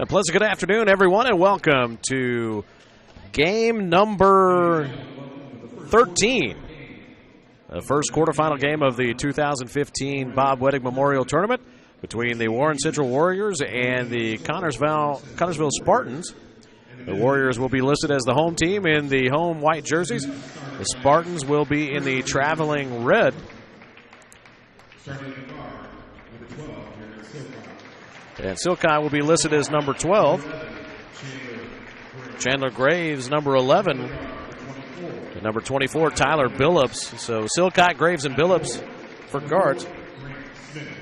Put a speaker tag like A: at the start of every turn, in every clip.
A: A pleasant good afternoon, everyone, and welcome to game number 13, the first quarterfinal game of the 2015 Bob Weddick Memorial Tournament between the Warren Central Warriors and the Connersville Spartans. The Warriors will be listed as the home team in the home white jerseys. The Spartans will be in the traveling red. And Silkai will be listed as number 12. Chandler Graves, number 11. And number 24, Tyler Billups. So Silkai, Graves, and Billups for guards.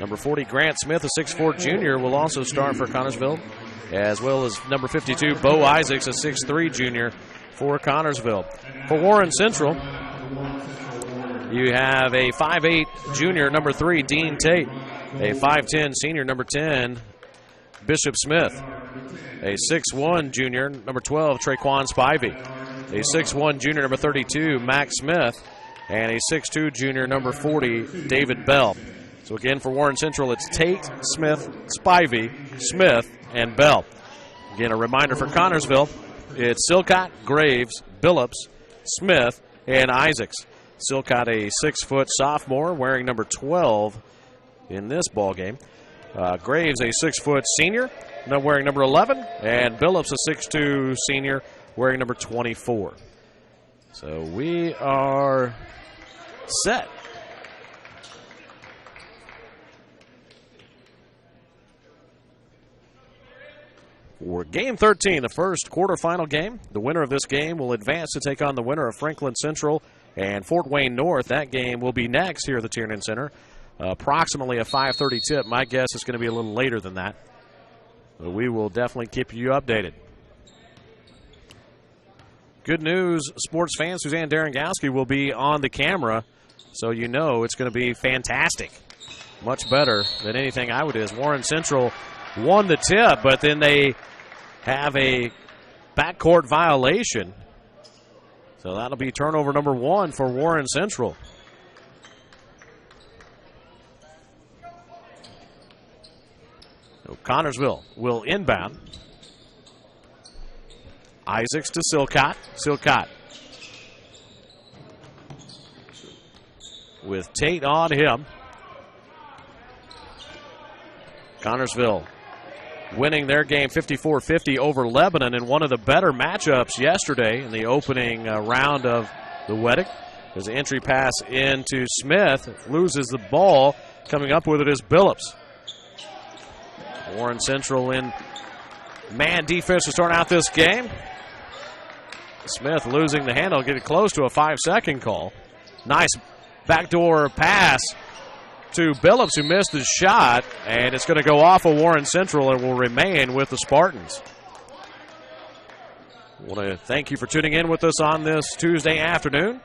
A: Number 40, Grant Smith, a 6'4 junior, will also start for Connersville, as well as number 52, Bo Isaacs, a 6'3 junior for Connersville. For Warren Central, you have a 5'8 junior, number 3, Dean Tate. A 5'10 senior, number 10, Bishop Smith. A 6'1 junior, number 12, Traquan Spivey. A 6'1 junior, number 32, Max Smith. And a 6'2 junior, number 40, David Bell. So again, for Warren Central, it's Tate, Smith, Spivey, Smith, and Bell. Again, a reminder for Connersville, it's Silcott, Graves, Billups, Smith, and Isaacs. Silcott, a 6-foot sophomore, wearing number 12 in this ball game. Graves, a 6-foot senior, wearing number 11, and Billups, a 6'2 senior, wearing number 24. So we are set. For game 13, the first quarterfinal game, the winner of this game will advance to take on the winner of Franklin Central and Fort Wayne North. That game will be next here at the Tiernan Center. Approximately a 5:30 tip. My guess is going to be a little later than that. But we will definitely keep you updated. Good news, sports fans, Suzanne Darengowski will be on the camera, so you know it's going to be fantastic. Much better than anything I would do. Warren Central won the tip, but then they have a backcourt violation. So that'll be turnover number 1 for Warren Central. So Connersville will inbound. Isaacs to Silcott. Silcott with Tate on him. Connersville winning their game 54-50 over Lebanon in one of the better matchups yesterday in the opening round of the Weddick. As the entry pass into Smith, loses the ball. Coming up with it is Billups. Warren Central in man defense to start out this game. Smith losing the handle, getting close to a 5-second call. Nice backdoor pass to Billups, who missed his shot, and it's going to go off of Warren Central and will remain with the Spartans. I want to thank you for tuning in with us on this Tuesday afternoon.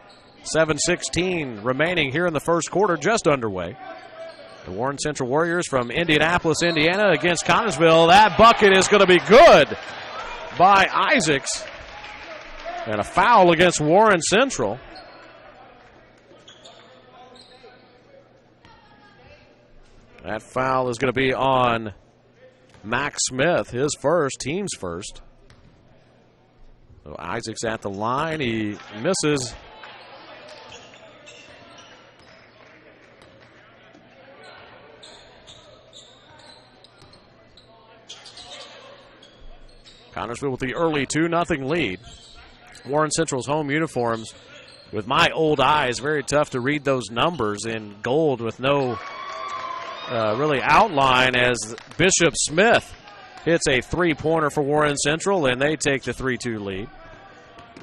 A: 7:16 remaining here in the first quarter, just underway. The Warren Central Warriors from Indianapolis, Indiana against Connersville. That bucket is going to be good by Isaacs. And a foul against Warren Central. That foul is going to be on Max Smith, his first, team's first. So Isaacs at the line. He misses. Connersville with the early 2-0 lead. Warren Central's home uniforms, with my old eyes, very tough to read those numbers in gold with no really outline, as Bishop Smith hits a 3-pointer for Warren Central, and they take the 3-2 lead.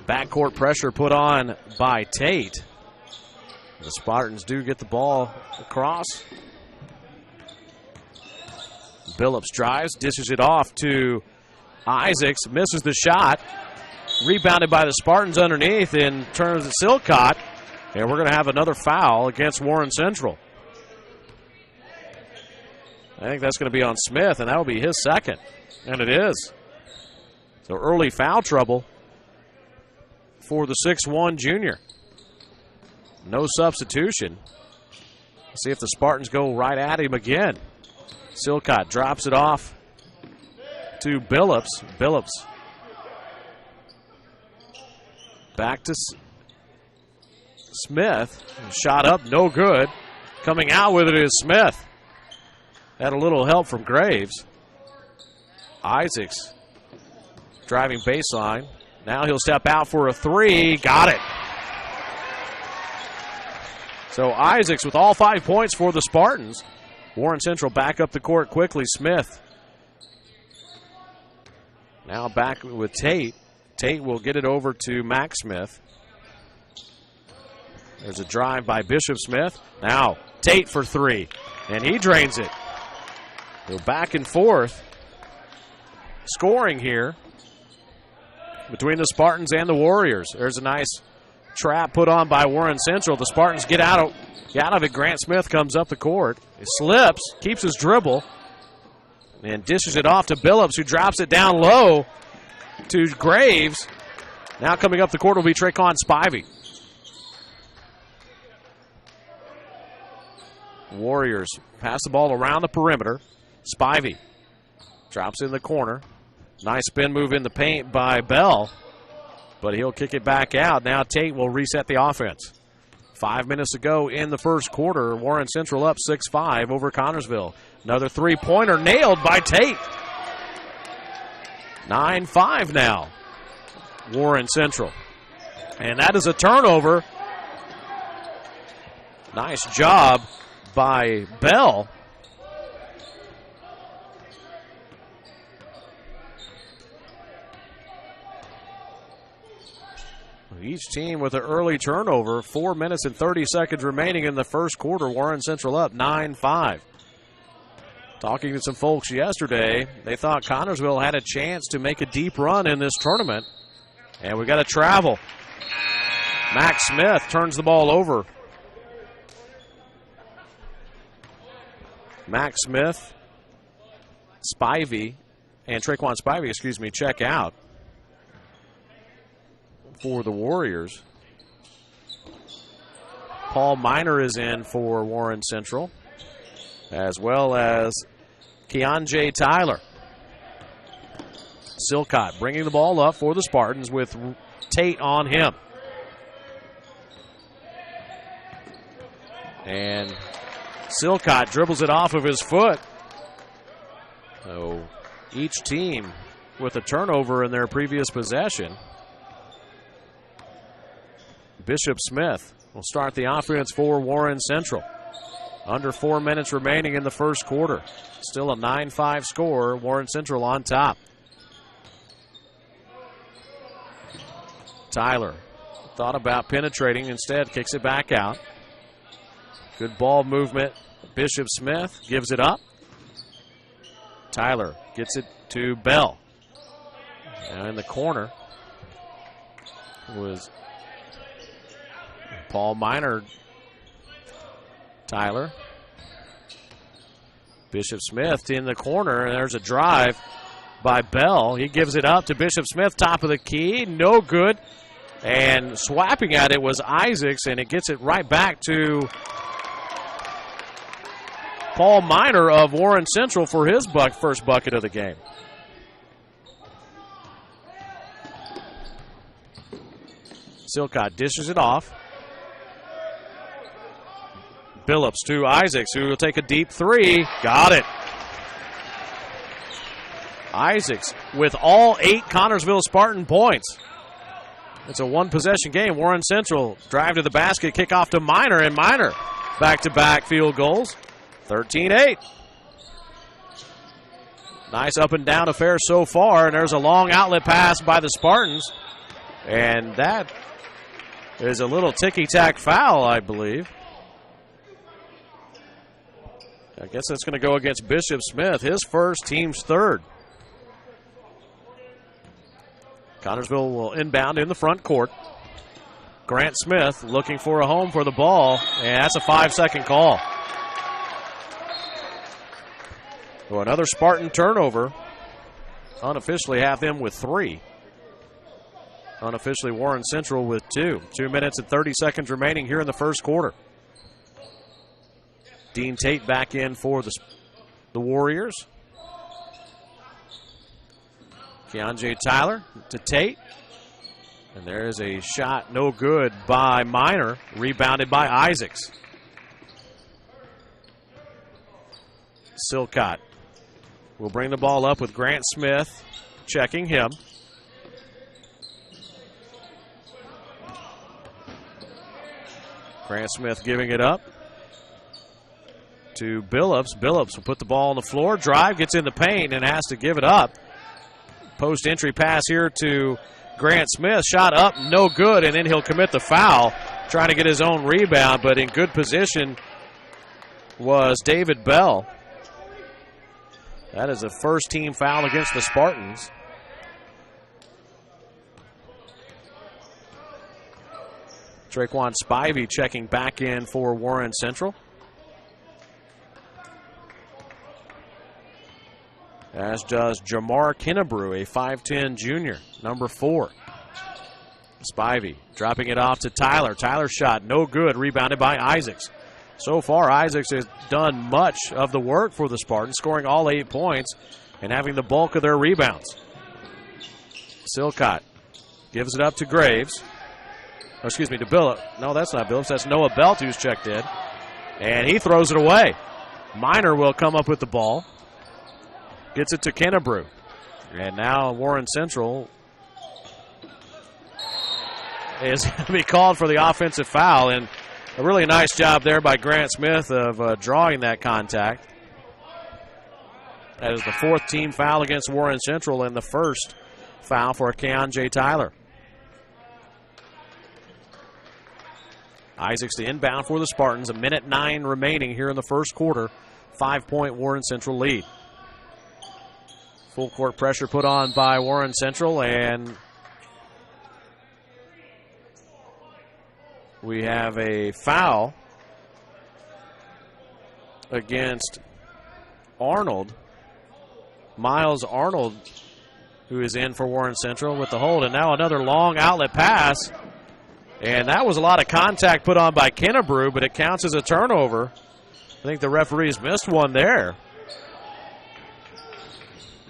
A: Backcourt pressure put on by Tate. The Spartans do get the ball across. Billups drives, dishes it off to Isaacs, misses the shot. Rebounded by the Spartans underneath and turns to Silcott. And we're going to have another foul against Warren Central. I think that's going to be on Smith, and that will be his second. And it is. So early foul trouble for the 6'1 junior. No substitution. Let's see if the Spartans go right at him again. Silcott drops it off to Billups. Billups back to Smith. Shot up, no good. Coming out with it is Smith. Had a little help from Graves. Isaacs driving baseline. Now he'll step out for a three. Got it. So Isaacs with all 5 points for the Spartans. Warren Central back up the court quickly. Smith now back with Tate. Tate will get it over to Max Smith. There's a drive by Bishop Smith. Now Tate for three, and he drains it. Go back and forth. Scoring here between the Spartans and the Warriors. There's a nice trap put on by Warren Central. The Spartans get out of it. Grant Smith comes up the court. He slips, keeps his dribble, and dishes it off to Billups, who drops it down low to Graves. Now coming up the court will be Traycon Spivey. Warriors pass the ball around the perimeter. Spivey drops in the corner. Nice spin move in the paint by Bell, but he'll kick it back out. Now Tate will reset the offense. 5 minutes to go in the first quarter. Warren Central up 6-5 over Connersville. Another three-pointer nailed by Tate. 9-5 now, Warren Central. And that is a turnover. Nice job by Bell. Each team with an early turnover. 4 minutes and 30 seconds remaining in the first quarter. Warren Central up 9-5. Talking to some folks yesterday, they thought Connersville had a chance to make a deep run in this tournament. And we got to travel. Max Smith turns the ball over. Max Smith, Spivey, and Traycon Spivey, check out for the Warriors. Paul Miner is in for Warren Central, as well as Keonjay Tyler. Silcott bringing the ball up for the Spartans with Tate on him. And Silcott dribbles it off of his foot. So each team with a turnover in their previous possession. Bishop Smith will start the offense for Warren Central. Under 4 minutes remaining in the first quarter. Still a 9-5 score. Warren Central on top. Tyler thought about penetrating, instead kicks it back out. Good ball movement. Bishop Smith gives it up. Tyler gets it to Bell. Now in the corner was Paul Miner. Tyler. Bishop Smith in the corner, and there's a drive by Bell. He gives it up to Bishop Smith, top of the key, no good. And swapping at it was Isaacs, and it gets it right back to Paul Miner of Warren Central for his first bucket of the game. Silcott dishes it off. Billups to Isaacs, who will take a deep three. Got it. Isaacs with all 8 Connersville Spartan points. It's a one-possession game. Warren Central drive to the basket, kick off to Miner, and Miner back-to-back field goals. 13-8. Nice up and down affair so far, and there's a long outlet pass by the Spartans. And that is a little ticky-tack foul, I believe. I guess that's going to go against Bishop Smith, his first, team's third. Connersville will inbound in the front court. Grant Smith looking for a home for the ball, and that's a 5-second call. So another Spartan turnover. Unofficially have them with 3. Unofficially Warren Central with 2. 2 minutes and 30 seconds remaining here in the first quarter. Dean Tate back in for the Warriors. Keonjay Tyler to Tate. And there's a shot no good by Minor, rebounded by Isaacs. Silcott will bring the ball up with Grant Smith checking him. Grant Smith giving it up to Billups. Billups will put the ball on the floor, drive, gets in the paint, and has to give it up. Post entry pass here to Grant Smith. Shot up, no good, and then he'll commit the foul, trying to get his own rebound, but in good position was David Bell. That is the first team foul against the Spartans. Traquan Spivey checking back in for Warren Central. As does Jamar Kennebrew, a 5'10 junior, number 4. Spivey dropping it off to Tyler. Tyler's shot no good, rebounded by Isaacs. So far, Isaacs has done much of the work for the Spartans, scoring all 8 points and having the bulk of their rebounds. Silcott gives it up to Graves. Oh, excuse me, to Billups. No, that's not Billups. That's Noah Belt who's checked in. And he throws it away. Minor will come up with the ball. Gets it to Kennebrew. And now Warren Central is going to be called for the offensive foul. And a really nice job there by Grant Smith of drawing that contact. That is the 4th team foul against Warren Central and the first foul for Keonjay Tyler. Isaacs to inbound for the Spartans. 1:09 remaining here in the first quarter. 5-point Warren Central lead. Full court pressure put on by Warren Central, and we have a foul against Arnold. Miles Arnold, who is in for Warren Central with the hold, and now another long outlet pass. And that was a lot of contact put on by Kennebrew, but it counts as a turnover. I think the referees missed one there.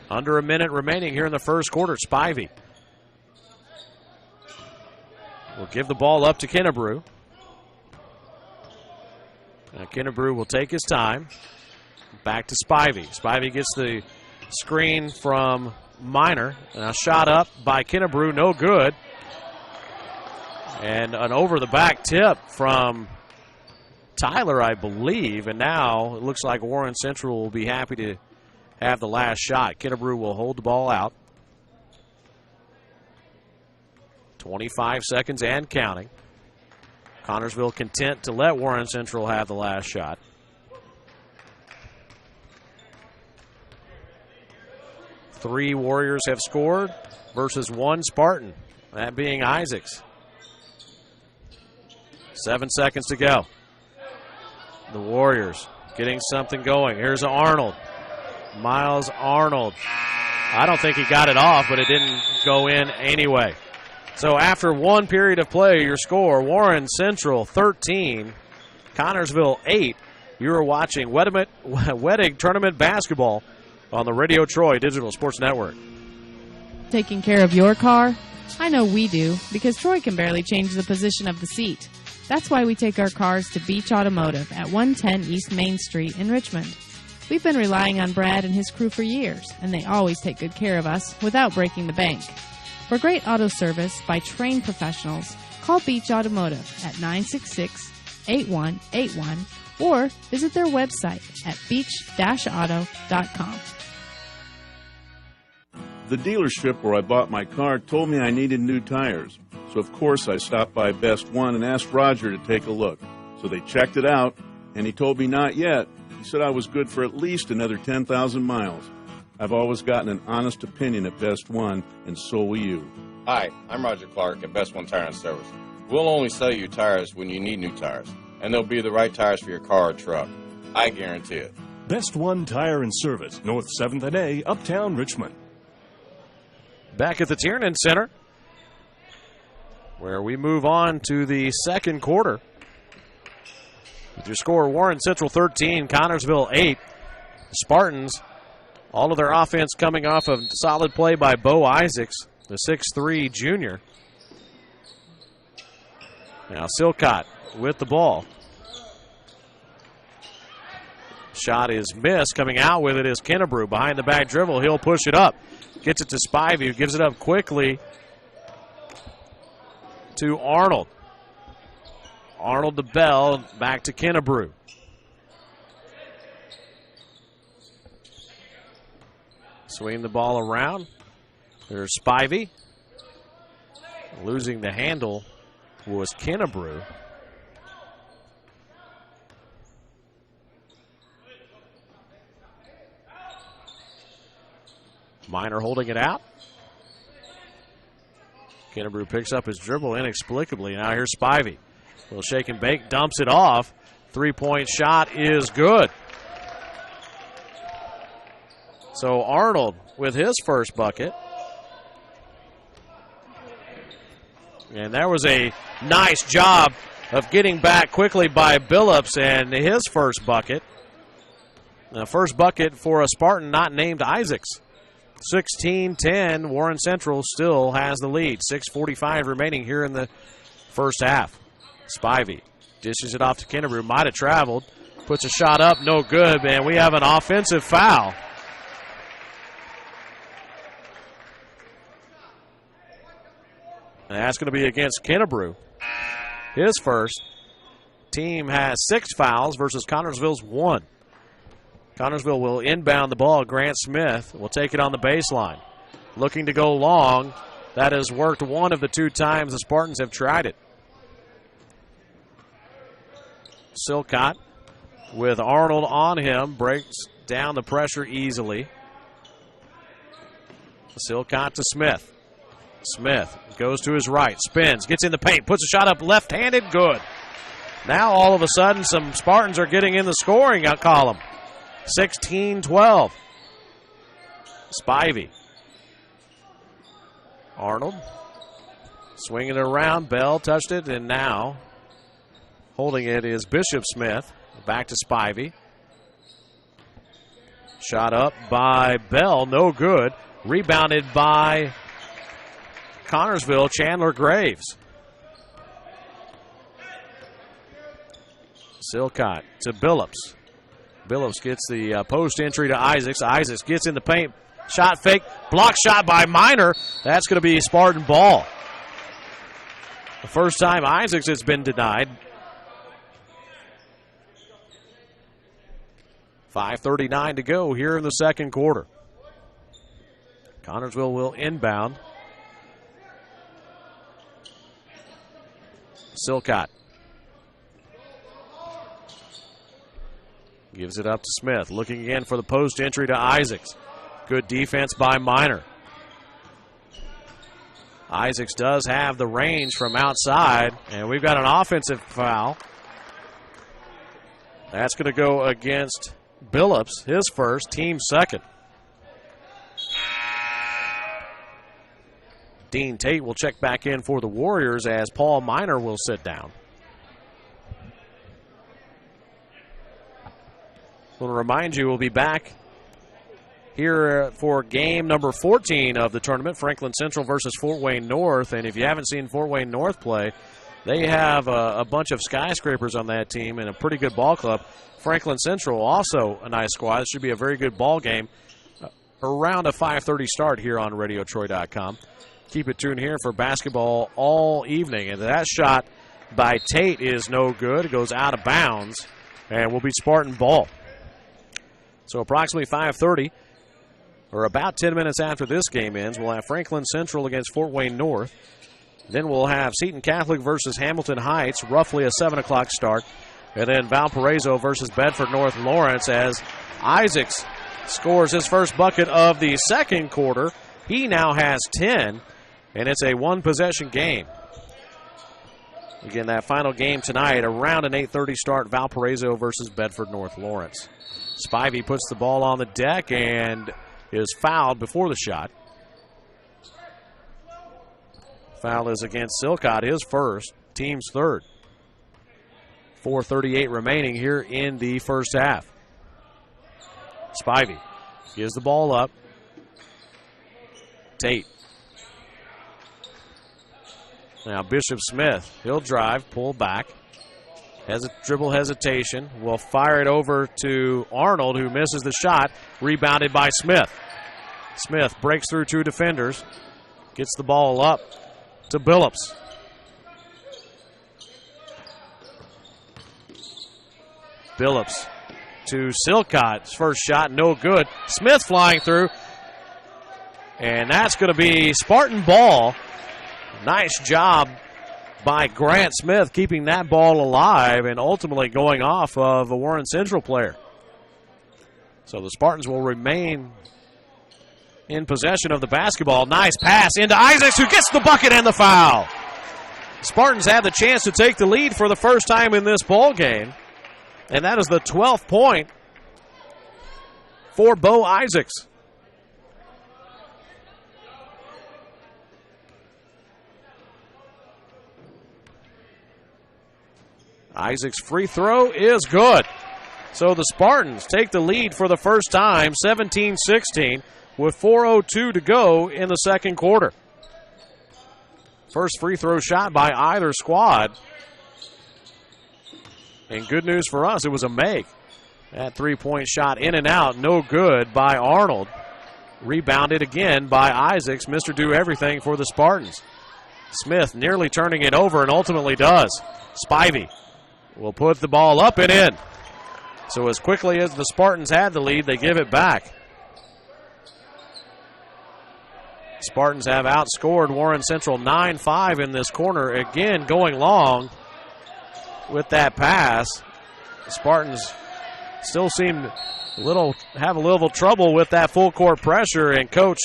A: Under a minute remaining here in the first quarter. Spivey will give the ball up to Kennebrew. Now Kennebrew will take his time. Back to Spivey. Spivey gets the screen from Minor. Now shot up by Kennebrew, no good. And an over-the-back tip from Tyler, I believe. And now it looks like Warren Central will be happy to have the last shot. Kennebrew will hold the ball out. 25 seconds and counting. Connersville content to let Warren Central have the last shot. Three Warriors have scored versus 1 Spartan, that being Isaacs. 7 seconds to go. The Warriors getting something going. Here's Arnold. Miles Arnold. I don't think he got it off, but it didn't go in anyway. So after 1 period of play, your score, Warren Central 13, Connersville 8. You are watching Wedding Tournament Basketball on the Radio Troy Digital Sports Network.
B: Taking care of your car? I know we do, because Troy can barely change the position of the seat. That's why we take our cars to Beach Automotive at 110 East Main Street in Richmond. We've been relying on Brad and his crew for years, and they always take good care of us without breaking the bank. For great auto service by trained professionals, call Beach Automotive at 966-8181 or visit their website at beach-auto.com.
C: The dealership where I bought my car told me I needed new tires. So, of course, I stopped by Best One and asked Roger to take a look. So they checked it out, and he told me not yet. He said I was good for at least another 10,000 miles. I've always gotten an honest opinion at Best One, and so will you.
D: Hi, I'm Roger Clark at Best One Tire and Service. We'll only sell you tires when you need new tires, and they'll be the right tires for your car or truck. I guarantee it.
E: Best One Tire and Service, North 7th and A, Uptown Richmond.
A: Back at the Tiernan Center, where we move on to the second quarter. With your score, Warren Central 13, Connersville 8. The Spartans All of their offense coming off of solid play by Bo Isaacs, the 6'3 junior. Now Silcott with the ball. Shot is missed. Coming out with it is Kennebrew. Behind the back dribble, he'll push it up. Gets it to Spivey, who gives it up quickly to Arnold. Arnold to Bell, back to Kennebrew. Swing the ball around. There's Spivey. Losing the handle was Kennebrew. Minor holding it out. Kennebrew picks up his dribble inexplicably. Now here's Spivey. Little shake and bake, dumps it off. Three-point shot is good. So Arnold with his first bucket. And there was a nice job of getting back quickly by Billups and his first bucket. The first bucket for a Spartan not named Isaacs. 16-10, Warren Central still has the lead. 6:45 remaining here in the first half. Spivey dishes it off to Kennebrew. Might have traveled. Puts a shot up, no good, and we have an offensive foul. And that's going to be against Kennebrew. His first. Team has 6 fouls versus Connersville's 1. Connersville will inbound the ball. Grant Smith will take it on the baseline. Looking to go long. That has worked one of the 2 times the Spartans have tried it. Silcott with Arnold on him. Breaks down the pressure easily. Silcott to Smith. Smith goes to his right. Spins. Gets in the paint. Puts a shot up left-handed. Good. Now all of a sudden some Spartans are getting in the scoring column. 16-12. Spivey. Arnold. Swinging it around. Bell touched it, and now holding it is Bishop Smith. Back to Spivey. Shot up by Bell. No good. Rebounded by Connersville, Chandler Graves. Silcott to Billups. Billups gets the post entry to Isaacs. Isaacs gets in the paint. Shot fake. Block shot by Minor. That's going to be Spartan ball. The first time Isaacs has been denied. 5:39 to go here in the second quarter. Connersville will inbound. Silcott gives it up to Smith. Looking again for the post entry to Isaacs. Good defense by Minor. Isaacs does have the range from outside, and we've got an offensive foul. That's going to go against Billups, his first, team second. Dean Tate will check back in for the Warriors as Paul Minor will sit down. I want to remind you, we'll be back here for game number 14 of the tournament, Franklin Central versus Fort Wayne North. And if you haven't seen Fort Wayne North play, they have a bunch of skyscrapers on that team and a pretty good ball club. Franklin Central also a nice squad. It should be a very good ball game. Around a 5:30 start here on RadioTroy.com. Keep it tuned here for basketball all evening. And that shot by Tate is no good. It goes out of bounds and will be Spartan ball. So approximately 5:30, or about 10 minutes after this game ends, we'll have Franklin Central against Fort Wayne North. Then we'll have Seton Catholic versus Hamilton Heights, roughly a 7 o'clock start. And then Valparaiso versus Bedford North Lawrence as Isaacs scores his first bucket of the second quarter. He now has 10, and it's a one-possession game. Again, that final game tonight, around an 8:30 start, Valparaiso versus Bedford North Lawrence. Spivey puts the ball on the deck and is fouled before the shot. Foul is against Silcott, his first, team's third. 4:38 remaining here in the first half. Spivey Gives the ball up. Tate. Now Bishop Smith. He'll drive, pull back. Has a dribble hesitation. Will fire it over to Arnold, who misses the shot. Rebounded by Smith. Smith breaks through 2 defenders. Gets the ball up to Billups. Billups to Silcott. His first shot, no good. Smith flying through. And that's going to be Spartan ball. Nice job by Grant Smith keeping that ball alive and ultimately going off of a Warren Central player. So the Spartans will remain in possession of the basketball. Nice pass into Isaacs, who gets the bucket and the foul. Spartans had the chance to take the lead for the first time in this ball game, and that is the 12th point for Bo Isaacs. Isaacs' free throw is good. So the Spartans take the lead for the first time, 17-16, with 4:02 to go in the second quarter. First free throw shot by either squad. And good news for us, it was a make. That three-point shot in and out, no good by Arnold. Rebounded again by Isaacs. Mr. Do Everything for the Spartans. Smith nearly turning it over and ultimately does. Spivey will put the ball up and in. So as quickly as the Spartans had the lead, they give it back. Spartans have outscored Warren Central 9-5 in this corner. Again, going long with that pass. The Spartans still seem have a little trouble with that full court pressure, and Coach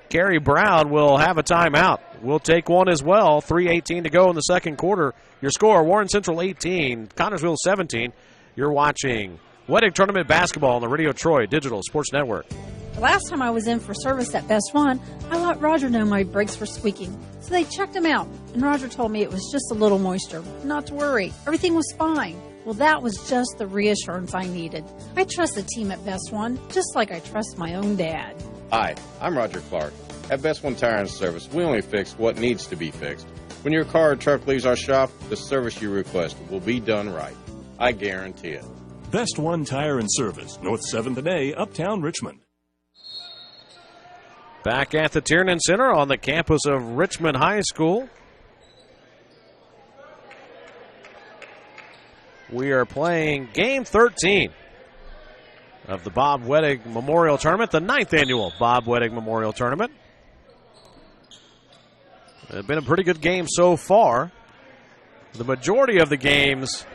A: Gary Brown will have a timeout. We'll take one as well. 3:18 to go in the second quarter. Your score, Warren Central 18, Connersville 17. You're watching Wedding Tournament Basketball on the Radio Troy Digital Sports Network.
F: The last time I was in for service at Best One, I let Roger know my brakes were squeaking. So they checked them out, and Roger told me it was just a little moisture. Not to worry, everything was fine. Well, that was just the reassurance I needed. I trust the team at Best One, just like I trust my own dad.
D: Hi, I'm Roger Clark. At Best One Tire and Service, we only fix what needs to be fixed. When your car or truck leaves our shop, the service you request will be done right. I guarantee it.
E: Best One Tire and Service, North 7th and A, Uptown Richmond.
A: Back at the Tiernan Center on the campus of Richmond High School. We are playing Game 13 of the Bob Wettig Memorial Tournament, the 9th annual Bob Wettig Memorial Tournament. It's been a pretty good game so far. The majority of the games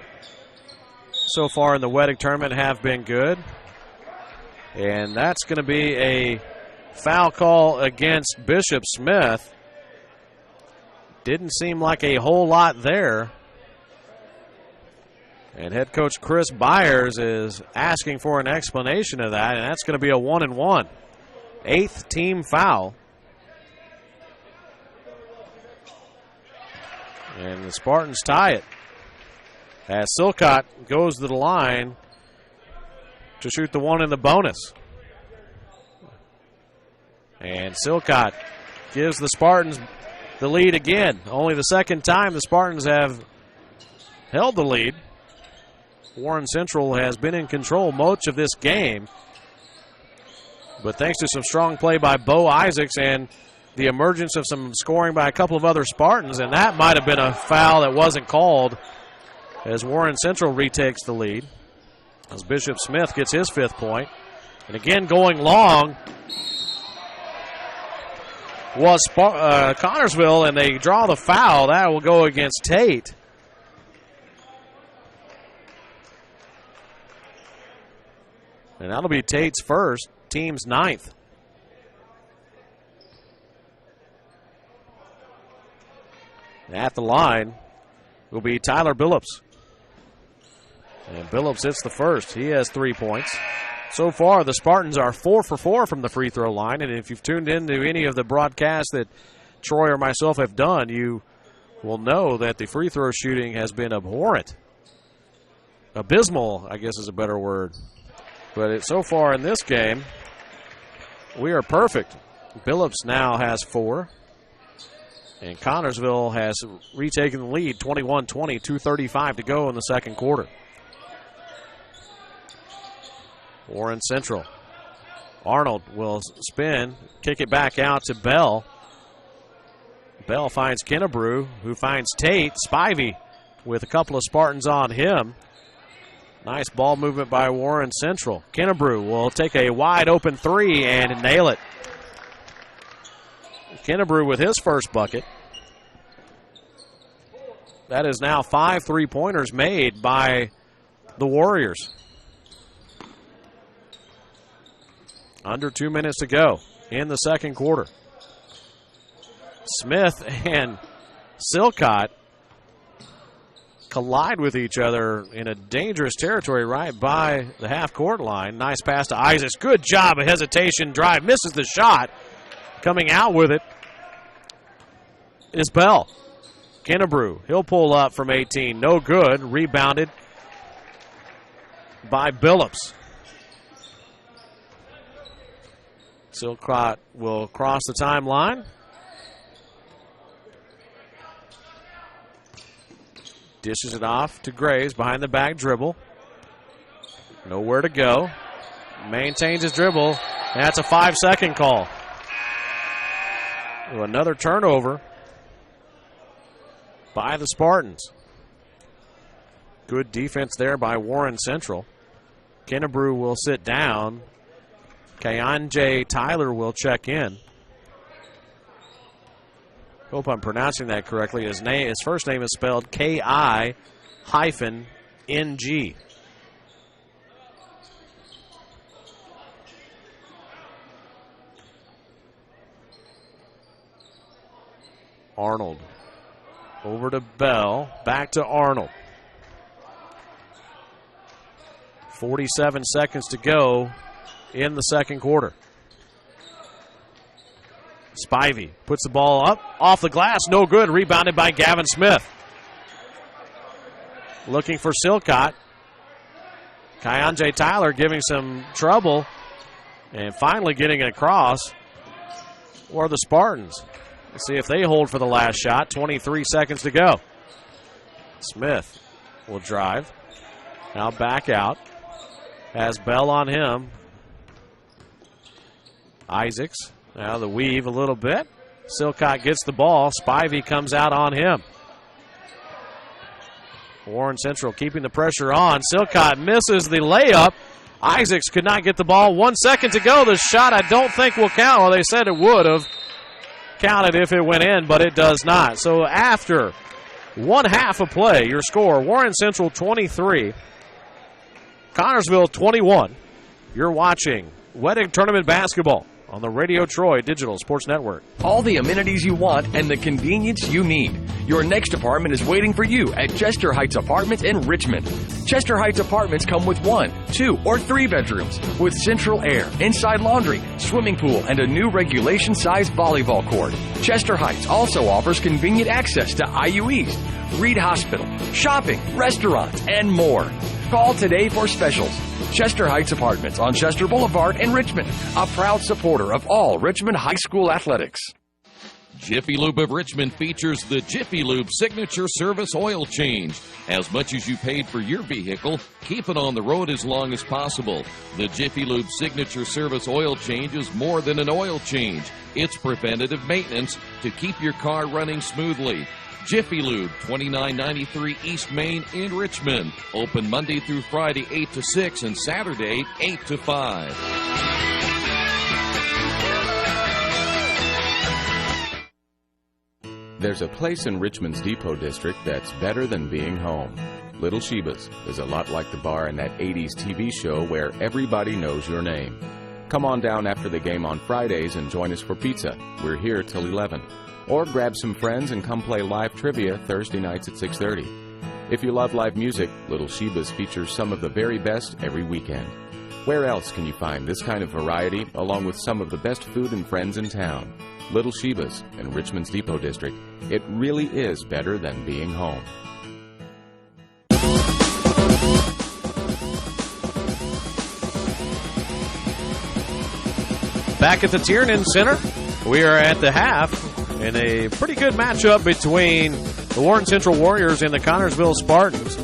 A: so far in the Wettig Tournament have been good. And that's going to be a foul call against Bishop Smith. Didn't seem like a whole lot there. And head coach Chris Byers is asking for an explanation of that, and that's going to be a 1-and-1. 8th team foul. And the Spartans tie it as Silcott goes to the line to shoot the one in the bonus. And Silcott gives the Spartans the lead again. Only the second time the Spartans have held the lead. Warren Central has been in control much of this game. But thanks to some strong play by Bo Isaacs and the emergence of some scoring by a couple of other Spartans, and that might have been a foul that wasn't called as Warren Central retakes the lead. As Bishop Smith gets his 5th point. And again, going long was Connersville, and they draw the foul. That will go against Tate. And that'll be Tate's first, team's 9th. At the line will be Tyler Billups. And Billups hits the first. He has 3 points. So far, the Spartans are 4 for 4 from the free throw line. And if you've tuned into any of the broadcasts that Troy or myself have done, you will know that the free throw shooting has been abhorrent. Abysmal, I guess is a better word. But so far in this game, We are perfect. Billups now has 4. And Connersville has retaken the lead, 21-20, 2:35 to go in the second quarter. Warren Central. Arnold will spin, kick it back out to Bell. Bell finds Kennebrew, who finds Tate. Spivey with a couple of Spartans on him. Nice ball movement by Warren Central. Kennebrew will take a wide open 3 and nail it. Kennebrew with his first bucket. That is now 5 3-pointers made by the Warriors. Under 2 minutes to go in the second quarter. Smith and Silcott collide with each other in a dangerous territory right by the half-court line. Nice pass to Isaacs. Good job, a hesitation drive. Misses the shot. Coming out with it is Bell. Kennebrew, he'll pull up from 18. No good. Rebounded by Billups. Silcott will cross the timeline. Dishes it off to Graves behind the back dribble. Nowhere to go. Maintains his dribble. That's a 5-second call. Another turnover by the Spartans. Good defense there by Warren Central. Kennebrew will sit down. Kayanje Tyler will check in. Hope I'm pronouncing that correctly. His first name is spelled K-I-N-G. Arnold. Over to Bell. Back to Arnold. 47 seconds to go in the second quarter. Spivey puts the ball up. Off the glass. No good. Rebounded by Gavin Smith. Looking for Silcott. Kayanje Tyler giving some trouble. And finally getting it across. Or the Spartans. Let's see if they hold for the last shot. 23 seconds to go. Smith will drive. Now back out. Has Bell on him. Isaacs. Now the weave a little bit. Silcott gets the ball. Spivey comes out on him. Warren Central keeping the pressure on. Silcott misses the layup. Isaacs could not get the ball. 1 second to go. The shot I don't think will count. Well, they said it would have counted if it went in, but it does not. So after 1 half of play, your score, Warren Central 23, Connersville 21. You're watching Wedding Tournament Basketball on the Radio Troy Digital Sports Network.
G: All the amenities you want and the convenience you need. Your next apartment is waiting for you at Chester Heights Apartments in Richmond. Chester Heights Apartments come with 1, 2, or 3 bedrooms with central air, inside laundry, swimming pool, and a new regulation-sized volleyball court. Chester Heights also offers convenient access to IU East, Reed Hospital, shopping, restaurants, and more. Call today for specials. Chester Heights Apartments on Chester Boulevard in Richmond, a proud supporter of all Richmond High School athletics.
H: Jiffy Lube of Richmond features the Jiffy Lube Signature Service Oil Change. As much as you paid for your vehicle, keep it on the road as long as possible. The Jiffy Lube Signature Service Oil Change is more than an oil change. It's preventative maintenance to keep your car running smoothly. Jiffy Lube, 2993 East Main in Richmond. Open Monday through Friday, 8 to 6, and Saturday, 8 to 5.
I: There's a place in Richmond's Depot District that's better than being home. Little Sheba's is a lot like the bar in that 80s TV show where everybody knows your name. Come on down after the game on Fridays and join us for pizza. We're here till 11. Or grab some friends and come play live trivia Thursday nights at 6:30. If you love live music, Little Sheba's features some of the very best every weekend. Where else can you find this kind of variety along with some of the best food and friends in town? Little Sheba's in Richmond's Depot District. It really is better than being home.
A: Back at the Tiernan Center, we are at the half in a pretty good matchup between the Warren Central Warriors and the Connersville Spartans.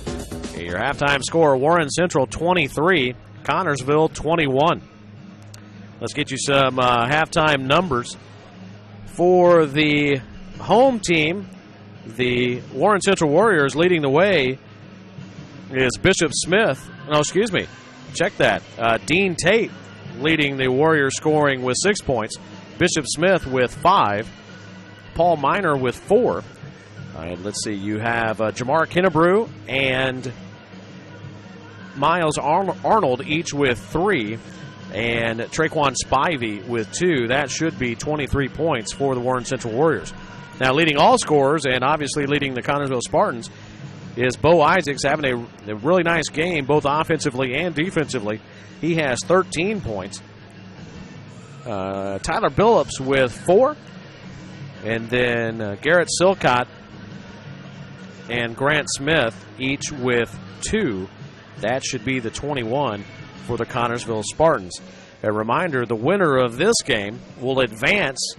A: Your halftime score, Warren Central 23, Connersville 21. Let's get you some halftime numbers. For the home team, the Warren Central Warriors leading the way is Bishop Smith. No, excuse me. Check that. Dean Tate leading the Warriors scoring with 6 points. Bishop Smith with 5. Paul Miner with 4. Let's see. You have Jamar Kennebrew and Miles Arnold each with 3. And Traquan Spivey with 2. That should be 23 points for the Warren Central Warriors. Now, leading all scorers and obviously leading the Connersville Spartans is Bo Isaacs, having a really nice game, both offensively and defensively. He has 13 points. Tyler Billups with 4. And then Garrett Silcott and Grant Smith each with 2. That should be the 21 for the Connersville Spartans. A reminder, the winner of this game will advance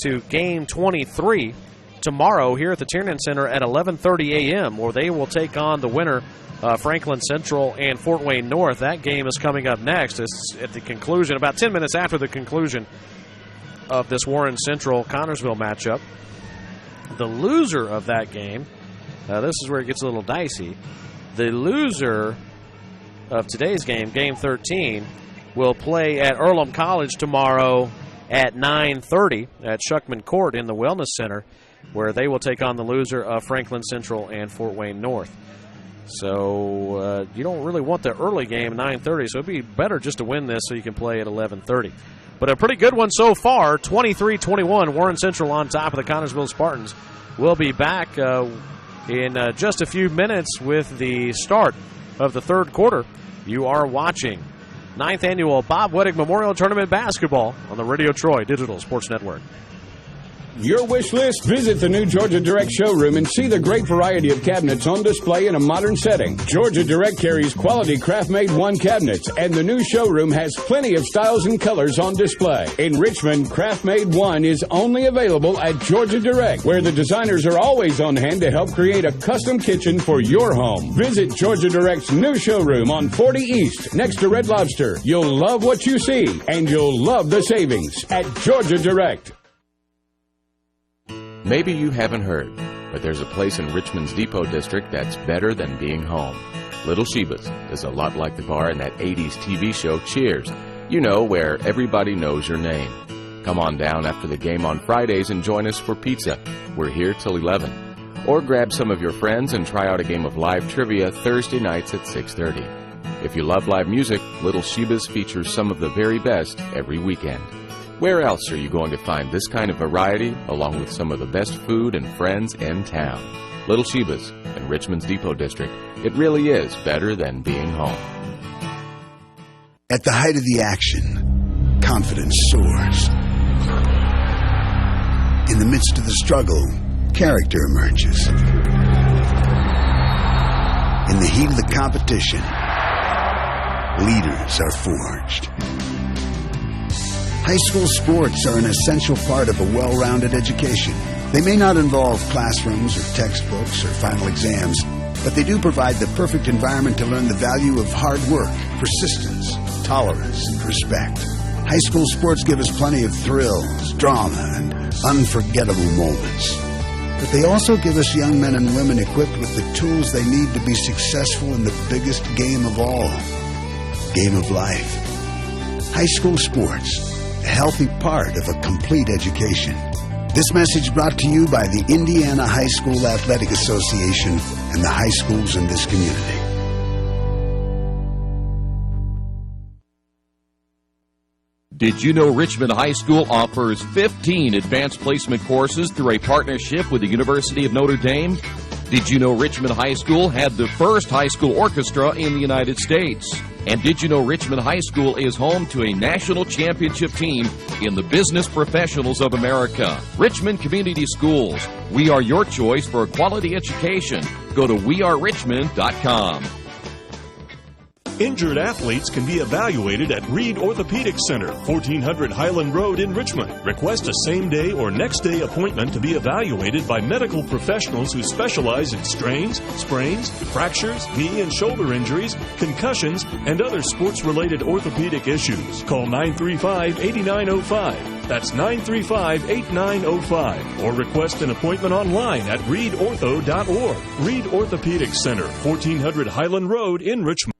A: to game 23 tomorrow here at the Tiernan Center at 11:30 a.m., where they will take on the winner, Franklin Central and Fort Wayne North. That game is coming up next. It's at the conclusion, about 10 minutes after the conclusion of this Warren Central-Connersville matchup. The loser of that game, this is where it gets a little dicey. The loser of today's game, game 13, will play at Earlham College tomorrow at 9:30 at Shuckman Court in the Wellness Center, where they will take on the loser of Franklin Central and Fort Wayne North. So you don't really want the early game at 9:30, so it'd be better just to win this so you can play at 11:30. But a pretty good one so far, 23-21, Warren Central on top of the Connersville Spartans. We'll be back in just a few minutes with the start of the third quarter. You are watching 9th Annual Bob Weddick Memorial Tournament Basketball on the Radio Troy Digital Sports Network.
J: Your wish list? Visit the new Georgia Direct showroom and see the great variety of cabinets on display in a modern setting. Georgia Direct carries quality craft-made one cabinets, and the new showroom has plenty of styles and colors on display. In Richmond, craft-made one is only available at Georgia Direct, where the designers are always on hand to help create a custom kitchen for your home. Visit Georgia Direct's new showroom on 40 East, next to Red Lobster. You'll love what you see, and you'll love the savings at Georgia Direct.
I: Maybe you haven't heard, but there's a place in Richmond's Depot District that's better than being home. Little Sheba's is a lot like the bar in that 80s TV show Cheers. You know, where everybody knows your name. Come on down after the game on Fridays and join us for pizza. We're here till 11. Or grab some of your friends and try out a game of live trivia Thursday nights at 6:30. If you love live music, Little Sheba's features some of the very best every weekend. Where else are you going to find this kind of variety, along with some of the best food and friends in town? Little Sheba's in Richmond's Depot District. It really is better than being home.
K: At the height of the action, confidence soars. In the midst of the struggle, character emerges. In the heat of the competition, leaders are forged. High school sports are an essential part of a well-rounded education. They may not involve classrooms or textbooks or final exams, but they do provide the perfect environment to learn the value of hard work, persistence, tolerance, and respect. High school sports give us plenty of thrills, drama, and unforgettable moments. But they also give us young men and women equipped with the tools they need to be successful in the biggest game of all, game of life. High school sports, a healthy part of a complete education. This message brought to you by the Indiana High School Athletic Association and the high schools in this community.
H: Did you know Richmond High School offers 15 advanced placement courses through a partnership with the University of Notre Dame? Did you know Richmond High School had the first high school orchestra in the United States? And did you know Richmond High School is home to a national championship team in the Business Professionals of America? Richmond Community Schools. We are your choice for a quality education. Go to wearerichmond.com.
E: Injured athletes can be evaluated at Reed Orthopedic Center, 1400 Highland Road in Richmond. Request a same-day or next-day appointment to be evaluated by medical professionals who specialize in strains, sprains, fractures, knee and shoulder injuries, concussions, and other sports-related orthopedic issues. Call 935-8905. That's 935-8905. Or request an appointment online at reedortho.org. Reed Orthopedic Center, 1400 Highland Road in Richmond.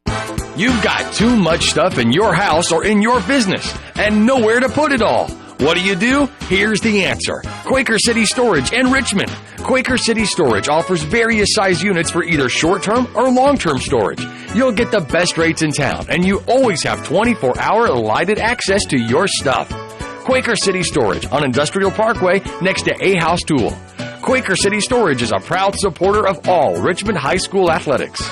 G: You've got too much stuff in your house or in your business and nowhere to put it all. What do? Here's the answer. Quaker City Storage in Richmond. Quaker City Storage offers various size units for either short-term or long-term storage. You'll get the best rates in town, and you always have 24-hour lighted access to your stuff. Quaker City Storage on Industrial Parkway next to A House Tool. Quaker City Storage is a proud supporter of all Richmond High School athletics.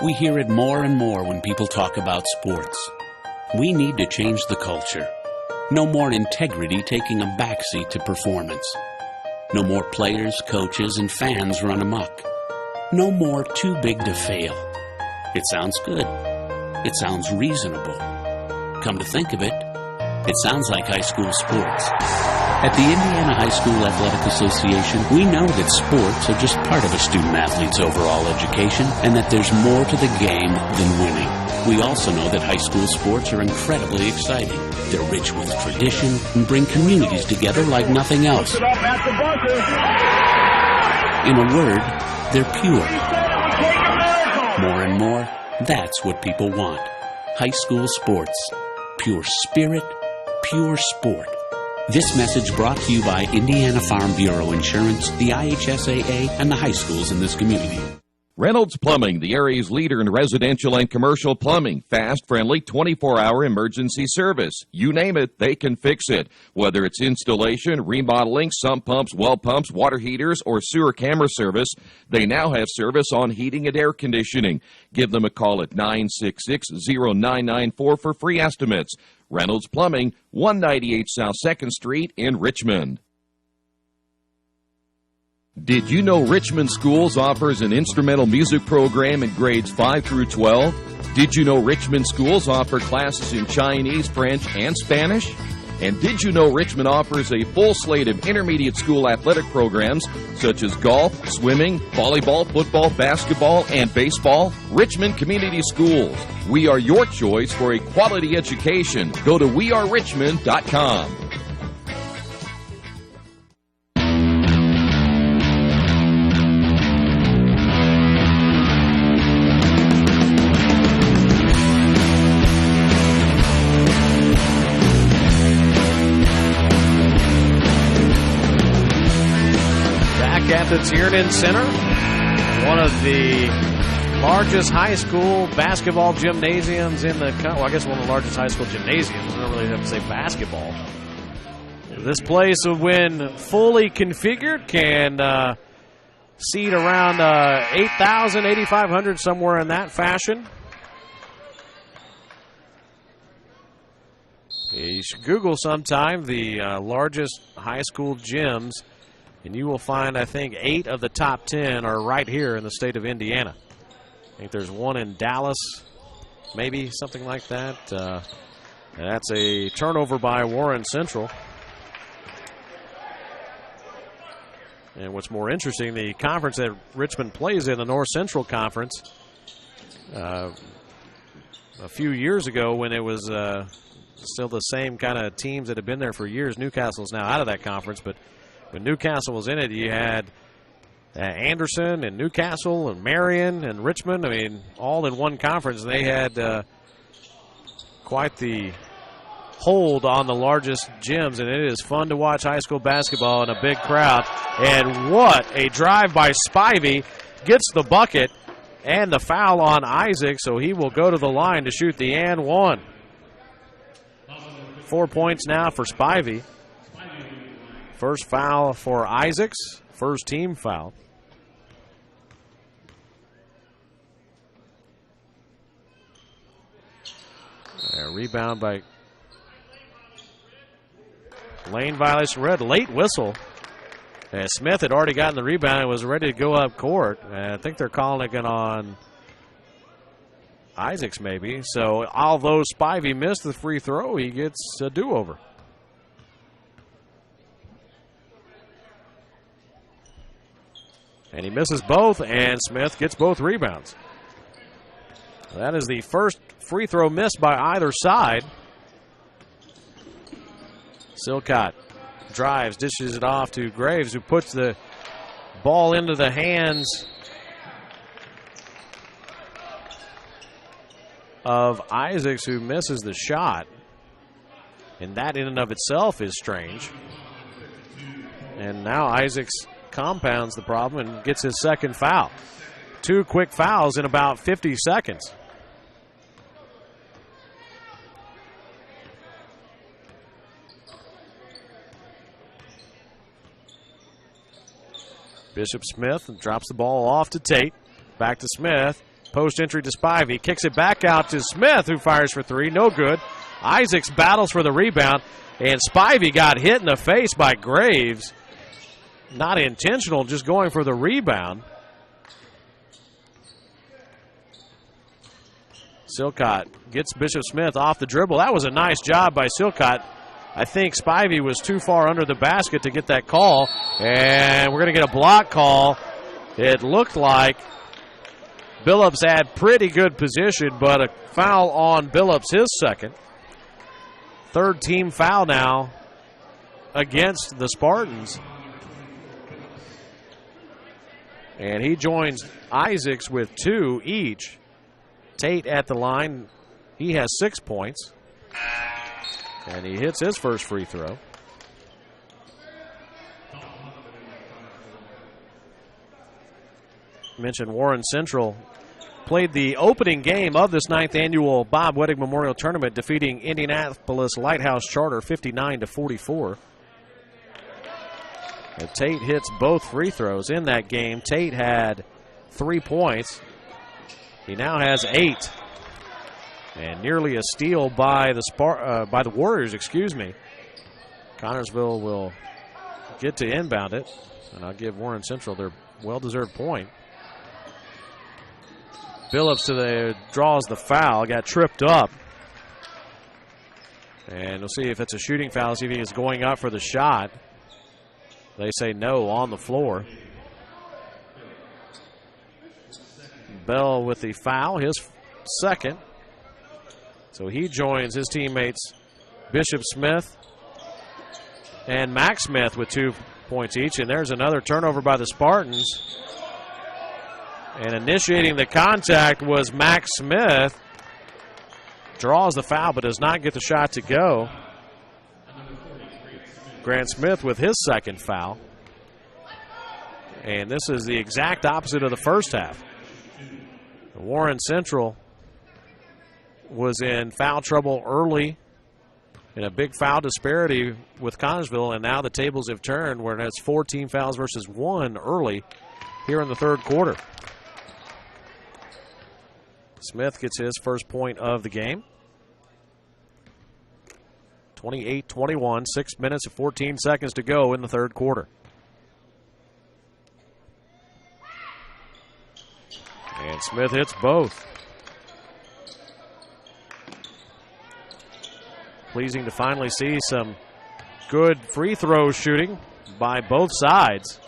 L: We hear it more and more when people talk about sports. We need to change the culture. No more integrity taking a backseat to performance. No more players, coaches, and fans run amok. No more too big to fail. It sounds good. It sounds reasonable. Come to think of it, it sounds like high school sports. At the Indiana High School Athletic Association, we know that sports are just part of a student-athlete's overall education and that there's more to the game than winning. We also know that high school sports are incredibly exciting. They're rich with tradition and bring communities together like nothing else. In a word, they're pure. More and more, that's what people want. High school sports. Pure spirit, pure sport. This message brought to you by Indiana Farm Bureau Insurance, the IHSAA, and the high schools in this community.
H: Reynolds Plumbing, the area's leader in residential and commercial plumbing. Fast, friendly, 24-hour emergency service. You name it, they can fix it. Whether it's installation, remodeling, sump pumps, well pumps, water heaters, or sewer camera service, they now have service on heating and air conditioning. Give them a call at 966-0994 for free estimates. Reynolds Plumbing, 198 South 2nd Street in Richmond. Did you know Richmond Schools offers an instrumental music program in grades 5 through 12? Did you know Richmond Schools offer classes in Chinese, French, and Spanish? And did you know Richmond offers a full slate of intermediate school athletic programs such as golf, swimming, volleyball, football, basketball, and baseball? Richmond Community Schools. We are your choice for a quality education. Go to wearerichmond.com.
A: At the Tiernan Center, one of the largest high school basketball gymnasiums in the country. Well, I guess one of the largest high school gymnasiums. I don't really have to say basketball. This place, when fully configured, can seat around 8,000, 8,500, somewhere in that fashion. You should Google sometime the largest high school gyms, and you will find, I think, 8 of the top 10 are right here in the state of Indiana. I think there's one in Dallas, maybe, something like that. And that's a turnover by Warren Central. And what's more interesting, the conference that Richmond plays in, the North Central Conference, a few years ago when it was still the same kind of teams that have been there for years, Newcastle's now out of that conference, but when Newcastle was in it, you had Anderson and Newcastle and Marion and Richmond, I mean, all in one conference. They had quite the hold on the largest gyms, and it is fun to watch high school basketball in a big crowd. And what a drive by Spivey. Gets the bucket and the foul on Isaac, so he will go to the line to shoot the and one. 4 points now for Spivey. First foul for Isaacs, first team foul. A rebound by lane violation red. Late whistle. Smith had already gotten the rebound and was ready to go up court. I think they're calling it on Isaacs maybe. So although Spivey missed the free throw, he gets a do-over. And he misses both, and Smith gets both rebounds. That is the first free throw missed by either side. Silcott drives, dishes it off to Graves, who puts the ball into the hands of Isaacs, who misses the shot. And that in and of itself is strange. And now Isaacs compounds the problem and gets his second foul. 2 quick fouls in about 50 seconds. Bishop Smith drops the ball off to Tate. Back to Smith. Post entry to Spivey. Kicks it back out to Smith, who fires for 3. No good. Isaacs battles for the rebound, and Spivey got hit in the face by Graves. Not intentional, just going for the rebound. Silcott gets Bishop Smith off the dribble. That was a nice job by Silcott. I think Spivey was too far under the basket to get that call, and we're going to get a block call. It looked like Billups had pretty good position, but a foul on Billups, his second. Third team foul now against the Spartans. And he joins Isaacs with 2 each. Tate at the line. He has 6 points. And he hits his first free throw. Mentioned Warren Central played the opening game of this 9th annual Bob Weddick Memorial Tournament, defeating Indianapolis Lighthouse Charter 59-44. And Tate hits both free throws in that game. Tate had 3 points. He now has 8. And nearly a steal by the Warriors, Connersville will get to inbound it. And I'll give Warren Central their well-deserved point. Billups draws the foul, got tripped up. And we'll see if it's a shooting foul, see if he is going up for the shot. They say no on the floor. Bell with the foul, his second. So he joins his teammates Bishop Smith and Max Smith with 2 points each. And there's another turnover by the Spartans. And initiating the contact was Max Smith. Draws the foul but does not get the shot to go. Grant Smith with his second foul. And this is the exact opposite of the first half. Warren Central was in foul trouble early in a big foul disparity with Connersville, and now the tables have turned where it's 4 team fouls versus 1 early here in the third quarter. Smith gets his first point of the game. 28-21, 6 minutes and 14 seconds to go in the third quarter. And Smith hits both. Pleasing to finally see some good free throw shooting by both sides.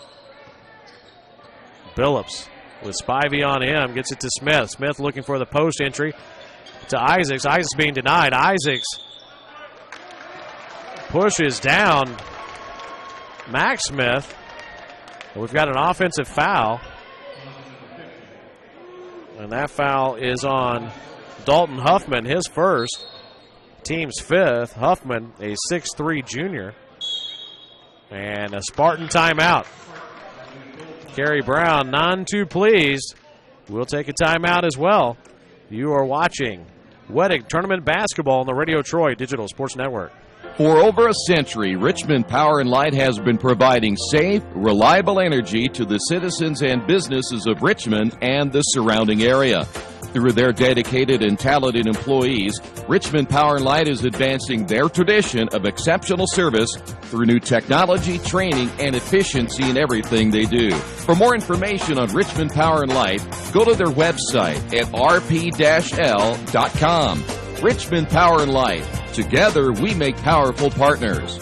A: Billups with Spivey on him, gets it to Smith. Smith looking for the post entry to Isaacs. Isaacs being denied. Isaacs pushes down Max Smith. We've got an offensive foul. And that foul is on Dalton Huffman, his first. Team's 5th. Huffman, a 6'3 junior. And a Spartan timeout. Kerry Brown, none too pleased. We'll take a timeout as well. You are watching Weddick Tournament Basketball on the Radio Troy Digital Sports Network.
H: For over a century, Richmond Power and Light has been providing safe, reliable energy to the citizens and businesses of Richmond and the surrounding area. Through their dedicated and talented employees, Richmond Power & Light is advancing their tradition of exceptional service through new technology, training, and efficiency in everything they do. For more information on Richmond Power & Light, go to their website at rp-l.com. Richmond Power & Light. Together, we make powerful partners.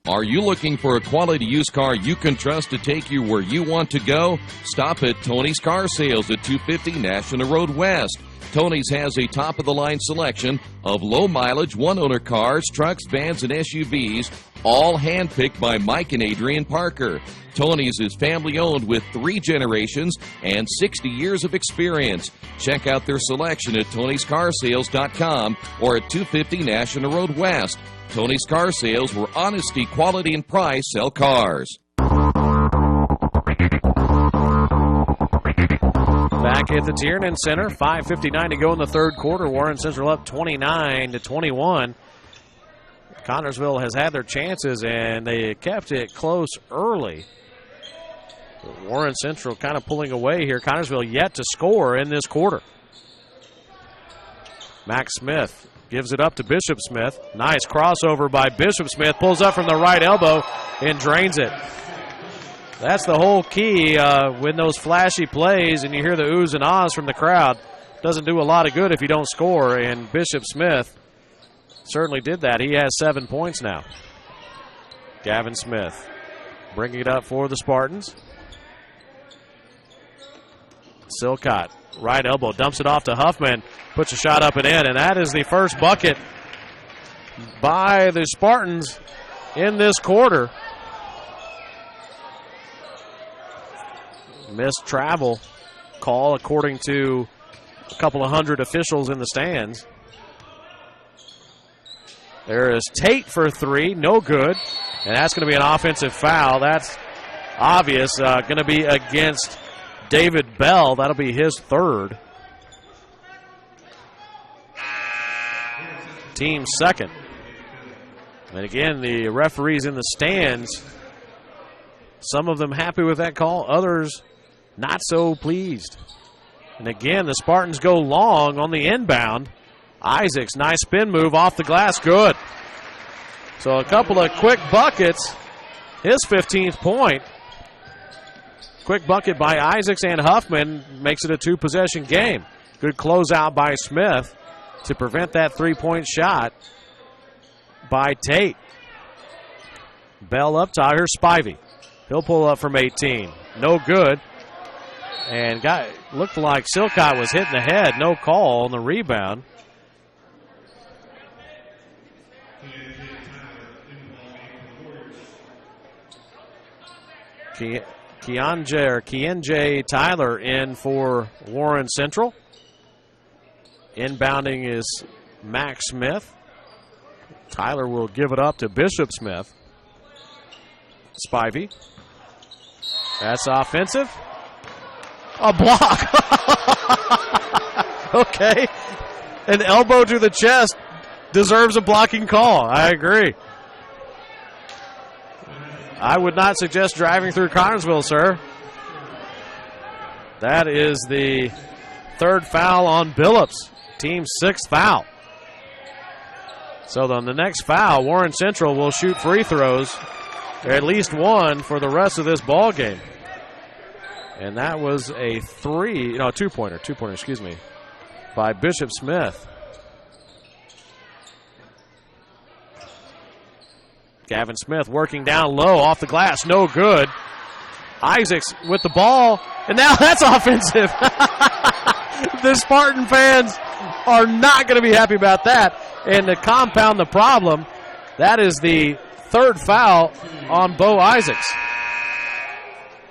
H: Are you looking for a quality used car you can trust to take you where you want to go? Stop at Tony's Car Sales at 250 National Road West. Tony's has a top-of-the-line selection of low-mileage, one-owner cars, trucks, vans, and SUVs, all hand-picked by Mike and Adrian Parker. Tony's is family-owned with 3 generations and 60 years of experience. Check out their selection at tonyscarsales.com or at 250 National Road West. Tony's Car Sales, where honesty, quality, and price sell cars.
A: Back at the Tiernan Center, 5:59 to go in the third quarter. Warren Central up 29-21. Connersville has had their chances, and they kept it close early. But Warren Central kind of pulling away here. Connersville yet to score in this quarter. Max Smith gives it up to Bishop Smith. Nice crossover by Bishop Smith. Pulls up from the right elbow and drains it. That's the whole key when those flashy plays and you hear the oohs and ahs from the crowd. Doesn't do a lot of good if you don't score, and Bishop Smith certainly did that. He has 7 points now. Gavin Smith bringing it up for the Spartans. Silcott, right elbow, dumps it off to Huffman, puts a shot up and in, and that is the first bucket by the Spartans in this quarter. Missed travel call according to a couple of hundred officials in the stands. There is Tate for 3, no good, and that's going to be an offensive foul. That's obvious, going to be against David Bell. That'll be his 3rd. Team 2nd. And again, the referees in the stands, some of them happy with that call, others not so pleased. And again, the Spartans go long on the inbound. Isaacs, nice spin move off the glass, good. So a couple of quick buckets. His 15th point. Quick bucket by Isaacs and Huffman makes it a 2-possession game. Good closeout by Smith to prevent that 3-point shot by Tate. Bell up top. Here's Spivey. He'll pull up from 18. No good. And looked like Silcott was hitting the head. No call on the rebound. Kienje Tyler in for Warren Central. Inbounding is Max Smith. Tyler will give it up to Bishop Smith. Spivey. That's offensive. A block. Okay. An elbow to the chest deserves a blocking call. I agree. I would not suggest driving through Connersville, sir. That is the 3rd foul on Billups. Team's 6th foul. So on the next foul, Warren Central will shoot free throws, at least one for the rest of this ball game. And that was a two-pointer, by Bishop Smith. Gavin Smith working down low off the glass, no good. Isaacs with the ball, and now that's offensive. The Spartan fans are not going to be happy about that. And to compound the problem, that is the 3rd foul on Bo Isaacs.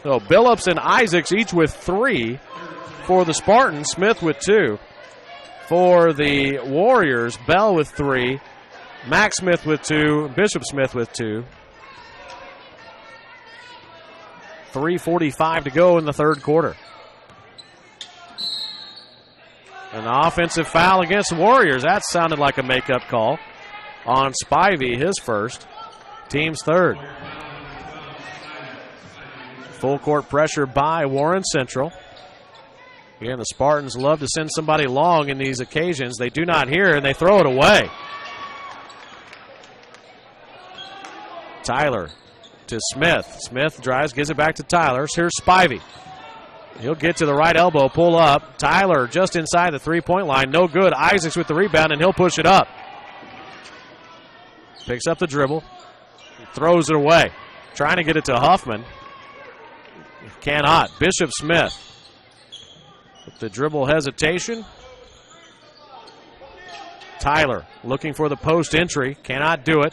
A: So Billups and Isaacs each with 3 for the Spartans. Smith with 2. For the Warriors, Bell with 3. Max Smith with 2. Bishop Smith with 2. 3:45 to go in the 3rd quarter. An offensive foul against the Warriors. That sounded like a makeup call on Spivey, his 1st. Team's 3rd. Full court pressure by Warren Central. Again, the Spartans love to send somebody long in these occasions. They do not here, and they throw it away. Tyler to Smith. Smith drives, gives it back to Tyler. Here's Spivey. He'll get to the right elbow, pull up. Tyler just inside the three-point line. No good. Isaacs with the rebound, and he'll push it up. Picks up the dribble. Throws it away. Trying to get it to Huffman. Cannot. Bishop Smith. With the dribble hesitation. Tyler looking for the post entry. Cannot do it.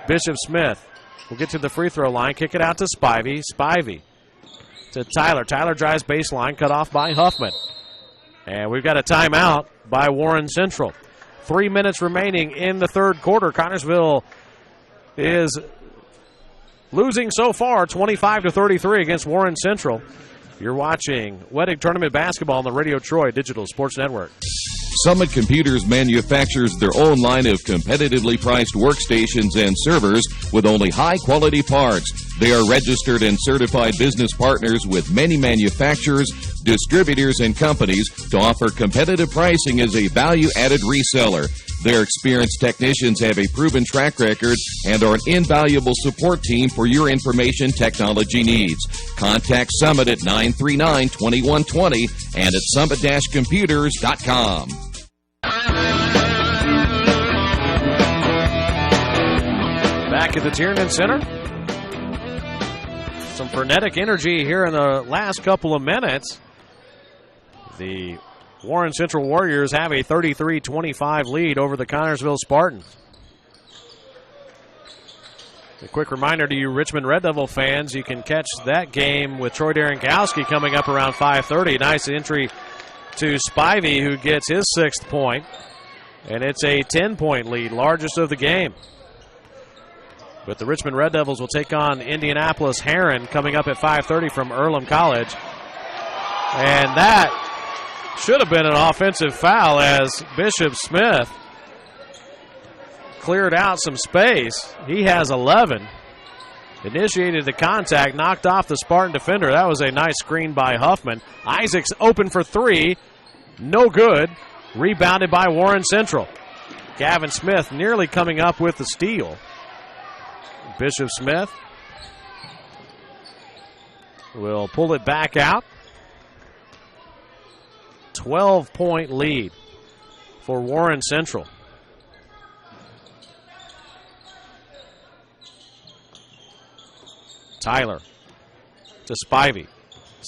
A: Bishop Smith will get to the free throw line. Kick it out to Spivey. Spivey to Tyler. Tyler drives baseline. Cut off by Huffman. And we've got a timeout by Warren Central. 3 minutes remaining in the third quarter. Connersville is losing so far 25-33 against Warren Central. You're watching Wedding Tournament Basketball on the Radio Troy Digital Sports Network.
H: Summit Computers manufactures their own line of competitively priced workstations and servers with only high-quality parts. They are registered and certified business partners with many manufacturers, distributors, and companies to offer competitive pricing as a value-added reseller. Their experienced technicians have a proven track record and are an invaluable support team for your information technology needs. Contact Summit at 939-2120 and at summit-computers.com.
A: Back at the Tiernan Center. Some frenetic energy here in the last couple of minutes. The Warren Central Warriors have a 33-25 lead over the Connersville Spartans. A quick reminder to you Richmond Red Devil fans, you can catch that game with Troy Derinkowski coming up around 5:30. Nice entry to Spivey, who gets his 6th point. And it's a 10-point lead, largest of the game. But the Richmond Red Devils will take on Indianapolis Heron coming up at 5:30 from Earlham College. And that should have been an offensive foul as Bishop Smith cleared out some space. He has 11. Initiated the contact, knocked off the Spartan defender. That was a nice screen by Huffman. Isaacs open for three. No good. Rebounded by Warren Central. Gavin Smith nearly coming up with the steal. Bishop Smith will pull it back out. 12-point lead for Warren Central. Tyler to Spivey.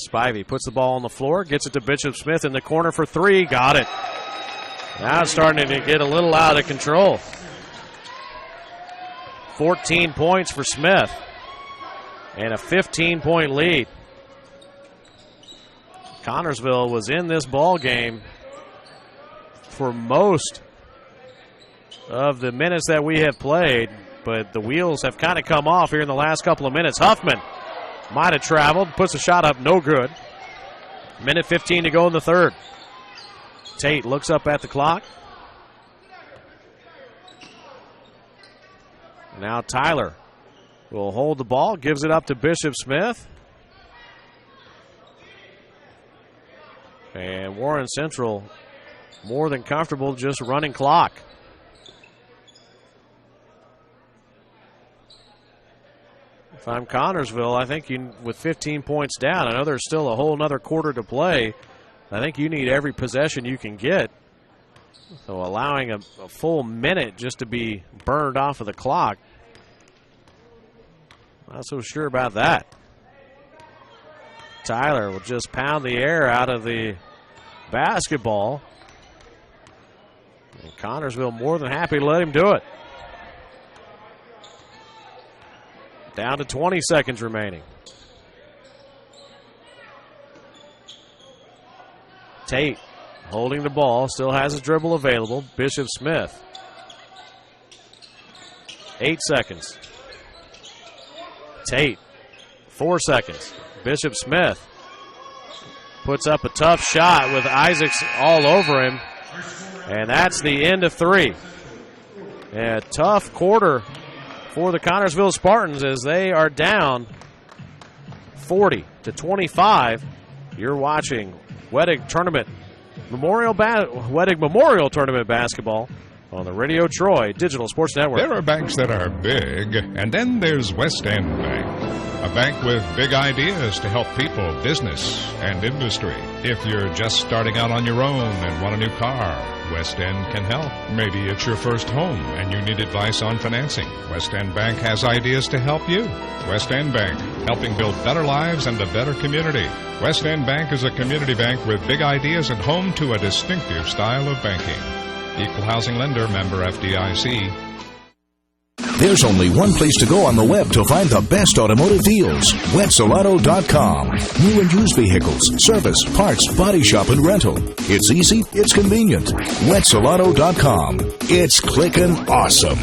A: Spivey puts the ball on the floor, gets it to Bishop Smith in the corner for three. Got it. Now it's starting to get a little out of control. 14 points for Smith and a 15-point lead. Connersville was in this ball game for most of the minutes that we have played, but the wheels have kind of come off here in the last couple of minutes. Huffman might have traveled, puts a shot up, no good. Minute 15 to go in the third. Tate looks up at the clock. Now Tyler will hold the ball, gives it up to Bishop Smith. And Warren Central more than comfortable just running clock. If I'm Connersville, I think you, with 15 points down, I know there's still a whole another quarter to play. I think you need every possession you can get. So allowing a full minute just to be burned off of the clock, not so sure about that. Tyler will just pound the air out of the basketball. And Connersville more than happy to let him do it. Down to 20 seconds remaining. Tate holding the ball, still has his dribble available. Bishop Smith. 8 seconds. Tate, 4 seconds. Bishop Smith puts up a tough shot with Isaacs all over him. And that's the end of three. A tough quarter for the Connersville Spartans as they are down 40-25. You're watching Wedig Memorial Tournament basketball on the Radio Troy Digital Sports Network.
M: There are banks that are big, and then there's West End Bank, a bank with big ideas to help people, business, and industry. If you're just starting out on your own and want a new car, West End can help. Maybe it's your first home and you need advice on financing. West End Bank has ideas to help you. West End Bank, helping build better lives and a better community. West End Bank is a community bank with big ideas and home to a distinctive style of banking. Equal housing lender, member FDIC.
N: There's only one place to go on the web to find the best automotive deals. Wetzelotto.com. New and used vehicles, service, parts, body shop, and rental. It's easy, it's convenient. Wetzelotto.com. It's clicking awesome.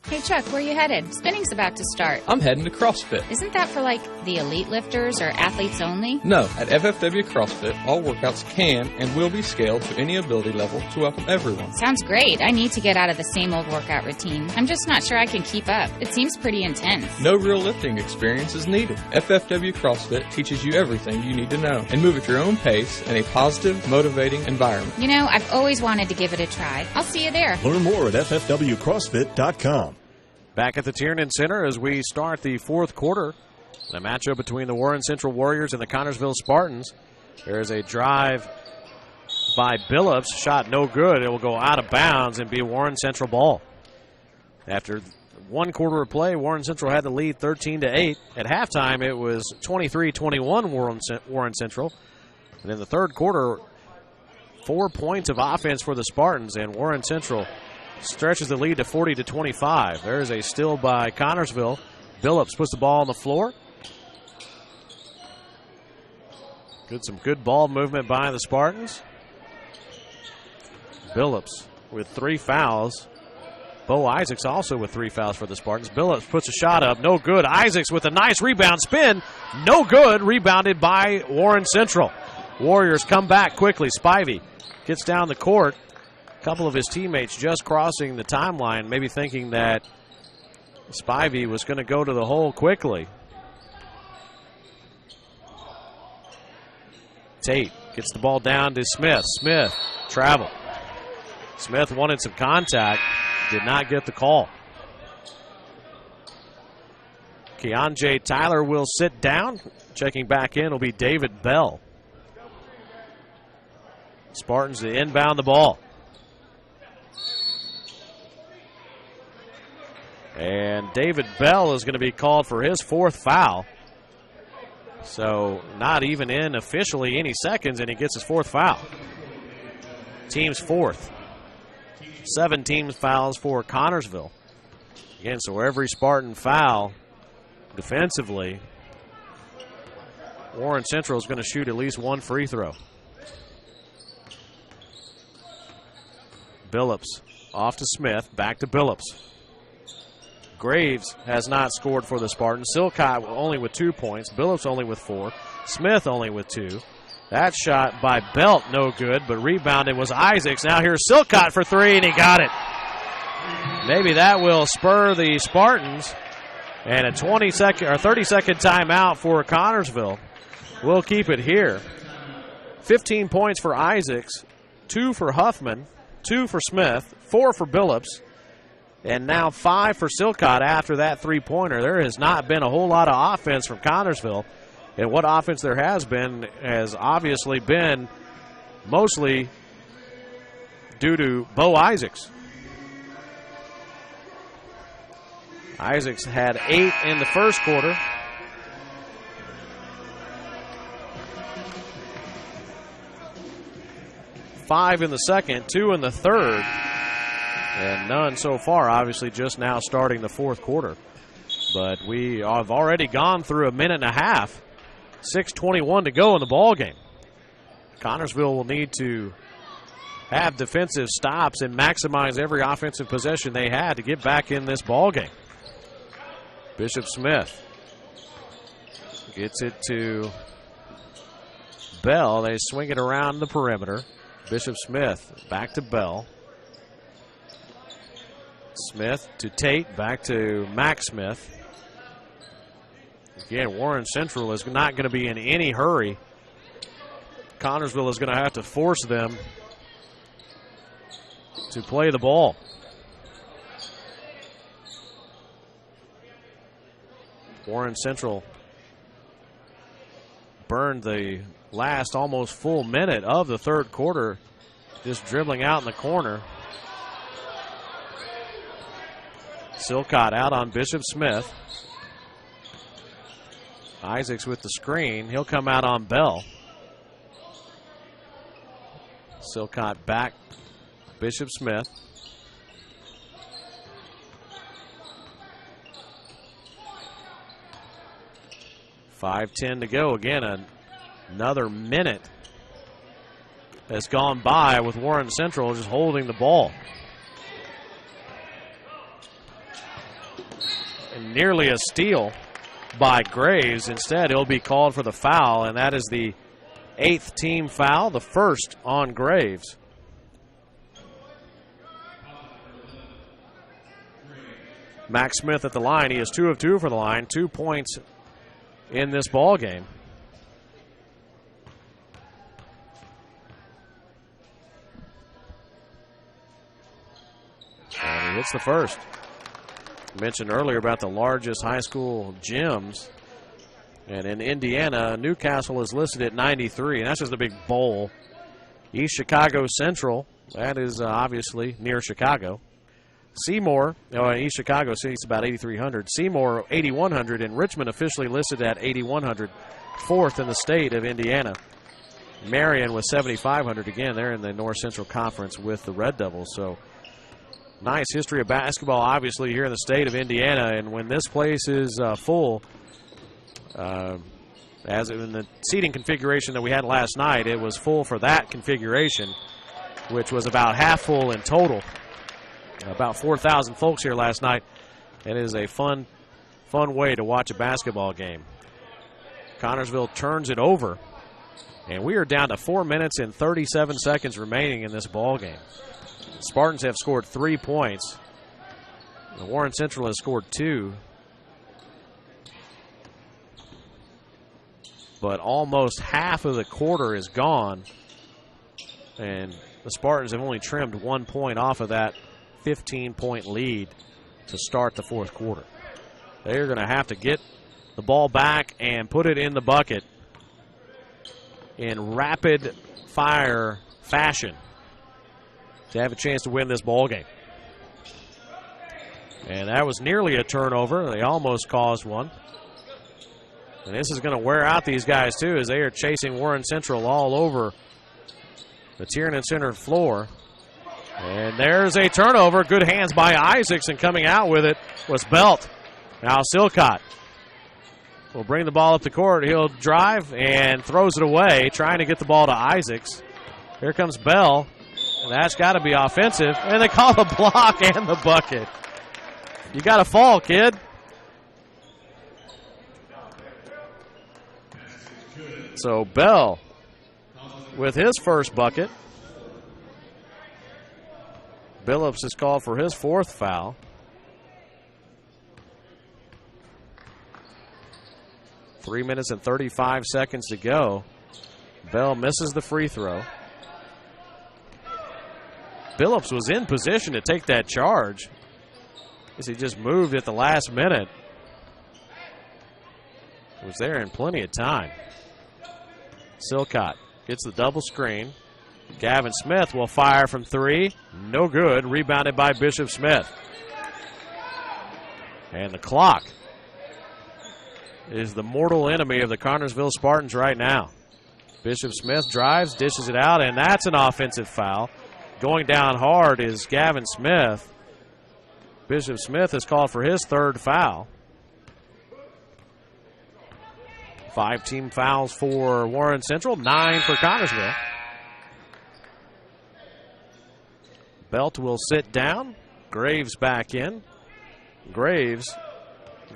O: Hey Chuck, where are you headed? Spinning's about to start.
P: I'm heading to CrossFit.
O: Isn't that for like the elite lifters or athletes only?
P: No, at FFW CrossFit, all workouts can and will be scaled to any ability level to welcome everyone.
O: Sounds great. I need to get out of the same old workout routine. I'm just not sure I can keep up. It seems pretty intense.
P: No real lifting experience is needed. FFW CrossFit teaches you everything you need to know and move at your own pace in a positive, motivating environment.
O: You know, I've always wanted to give it a try. I'll see you there.
E: Learn more at ffwcrossfit.com.
A: Back at the Tiernan Center as we start the fourth quarter. The matchup between the Warren Central Warriors and the Connersville Spartans. There is a drive by Billups. Shot no good. It will go out of bounds and be Warren Central ball. After one quarter of play, Warren Central had the lead 13-8. At halftime, it was 23-21 Warren Central. And in the third quarter, 4 points of offense for the Spartans, and Warren Central stretches the lead to 40-25. There's a steal by Connersville. Billups puts the ball on the floor. Some good ball movement by the Spartans. Billups with 3 fouls. Bo Isaacs also with 3 fouls for the Spartans. Billups puts a shot up. No good. Isaacs with a nice rebound spin. No good. Rebounded by Warren Central. Warriors come back quickly. Spivey gets down the court. A couple of his teammates just crossing the timeline, maybe thinking that Spivey was going to go to the hole quickly. Tate gets the ball down to Smith. Smith travel. Smith wanted some contact, did not get the call. Keonjay Tyler will sit down. Checking back in will be David Bell. Spartans to inbound the ball. And David Bell is going to be called for his 4th foul. So not even in officially any seconds, and he gets his 4th foul. Team's 4th. 7 teams fouls for Connersville. Again, so every Spartan foul defensively, Warren Central is going to shoot at least 1 free throw. Billups off to Smith, back to Billups. Graves has not scored for the Spartans. Silcott only with 2 points. Billups only with 4. Smith only with 2. That shot by Belt no good, but rebounded was Isaacs. Now here's Silcott for 3, and he got it. Maybe that will spur the Spartans. And a 30-second timeout for Connersville. We'll keep it here. 15 points for Isaacs, 2 for Huffman, 2 for Smith, 4 for Billups. And now 5 for Silcott after that 3-pointer. There has not been a whole lot of offense from Connersville. And what offense there has been has obviously been mostly due to Bo Isaacs. Isaacs had 8 in the first quarter. Five in the second, 2 in the third. And none so far, obviously just now starting the fourth quarter. But we have already gone through a minute and a half. 6:21 to go in the ball game. Connersville will need to have defensive stops and maximize every offensive possession they had to get back in this ball game. Bishop Smith gets it to Bell. They swing it around the perimeter. Bishop Smith back to Bell. Smith to Tate, back to Max Smith. Again, Warren Central is not going to be in any hurry. Connersville is going to have to force them to play the ball. Warren Central burned the last almost full minute of the third quarter just dribbling out in the corner. Silcott out on Bishop Smith. Isaacs with the screen. He'll come out on Bell. Silcott back. Bishop Smith. .5:10 to go. Again, another minute has gone by with Warren Central just holding the ball. And nearly a steal by Graves. Instead, he'll be called for the foul, and that is the 8th team foul, the first on Graves. Max Smith at the line. He is 2 of 2 for the line, 2 points in this ball game. And he hits the first. I mentioned earlier about the largest high school gyms. And in Indiana, Newcastle is listed at 93, and that's just a big bowl. East Chicago Central, that is obviously near Chicago. Seymour, East Chicago seats about 8,300. Seymour, 8,100, and Richmond officially listed at 8,100, 4th in the state of Indiana. Marion with 7,500. Again, they're in the North Central Conference with the Red Devils. So nice history of basketball, obviously, here in the state of Indiana. And when this place is full, as in the seating configuration that we had last night, it was full for that configuration, which was about half full in total. About 4,000 folks here last night. It is a fun way to watch a basketball game. Connersville turns it over, and we are down to 4 minutes and 37 seconds remaining in this ball game. Spartans have scored 3 points. Warren Central has scored 2. But almost half of the quarter is gone, and the Spartans have only trimmed 1 point off of that 15-point lead to start the fourth quarter. They're going to have to get the ball back and put it in the bucket in rapid-fire fashion to have a chance to win this ball game. And that was nearly a turnover. They almost caused one. And this is going to wear out these guys, too, as they are chasing Warren Central all over the Tiernan Center floor. And there's a turnover. Good hands by Isaacs, and coming out with it was Belt. Now Silcott will bring the ball up the court. He'll drive and throws it away, trying to get the ball to Isaacs. Here comes Bell, and that's got to be offensive. And they call the block and the bucket. You got to fall, kid. So Bell with his first bucket. Billups is called for his 4th foul. Three minutes and 35 seconds to go. Bell misses the free throw. Billups was in position to take that charge. He just moved at the last minute. Was there in plenty of time. Silcott gets the double screen. Gavin Smith will fire from 3. No good. Rebounded by Bishop Smith. And the clock is the mortal enemy of the Connersville Spartans right now. Bishop Smith drives, dishes it out, and that's an offensive foul. Going down hard is Gavin Smith. Bishop Smith is called for his 3rd foul. 5 team fouls for Warren Central, 9 for Connersville. Belt will sit down. Graves back in. Graves,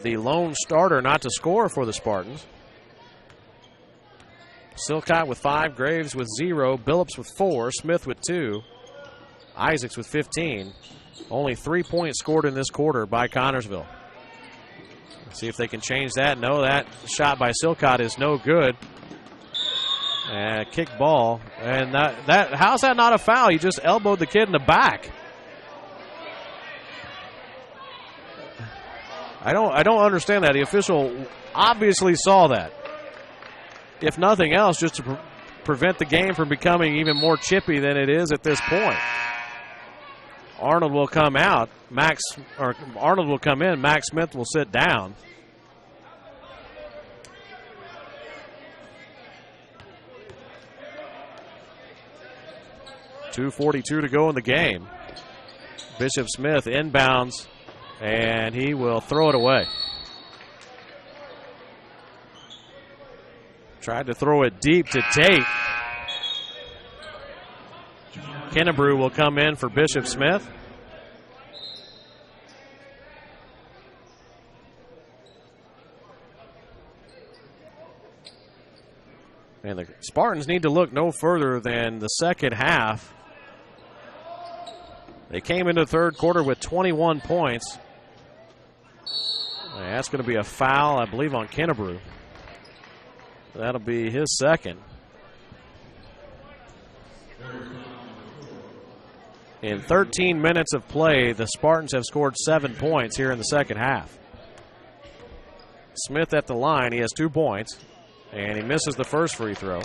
A: the lone starter not to score for the Spartans. Silcott with 5, Graves with 0, Billups with 4, Smith with 2, Isaacs with 15. Only 3 points scored in this quarter by Connersville. Let's see if they can change that. No, that shot by Silcott is no good. Kick ball. And that how's that not a foul? You just elbowed the kid in the back. I don't understand that. The official obviously saw that. If nothing else, just to prevent the game from becoming even more chippy than it is at this point. Arnold will come out. Arnold will come in. Max Smith will sit down. .242 to go in the game. Bishop Smith inbounds, and he will throw it away. Tried to throw it deep to Tate. Kennebrew will come in for Bishop Smith. And the Spartans need to look no further than the second half. They came into the third quarter with 21 points. That's going to be a foul, I believe, on Kennebrew. That'll be his second. In 13 minutes of play, the Spartans have scored 7 points here in the second half. Smith at the line, he has 2 points, and he misses the first free throw.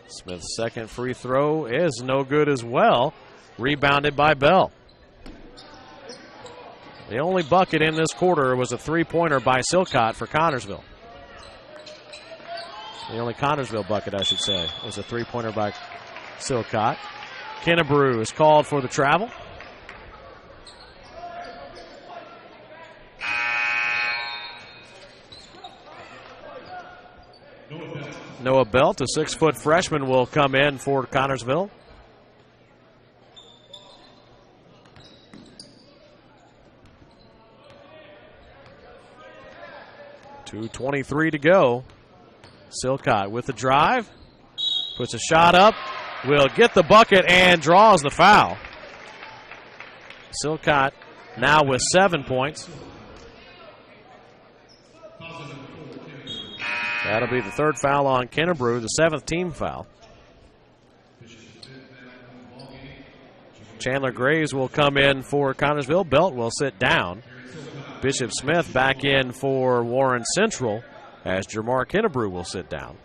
A: Smith's second free throw is no good as well. Rebounded by Bell. The only bucket in this quarter was a three-pointer by Silcott for Connersville. The only Connersville bucket, I should say, was a three-pointer by Silcott. Kennebrew is called for the travel. Noah Belt, a 6-foot freshman, will come in for Connersville. .223 to go. Silcott with the drive. Puts a shot up. Will get the bucket and draws the foul. Silcott now with 7 points. That'll be the third foul on Kennebrew, the 7th team foul. Chandler Graves will come in for Connersville. Belt will sit down. Bishop Smith back in for Warren Central as Jamar Kennebrew will sit down.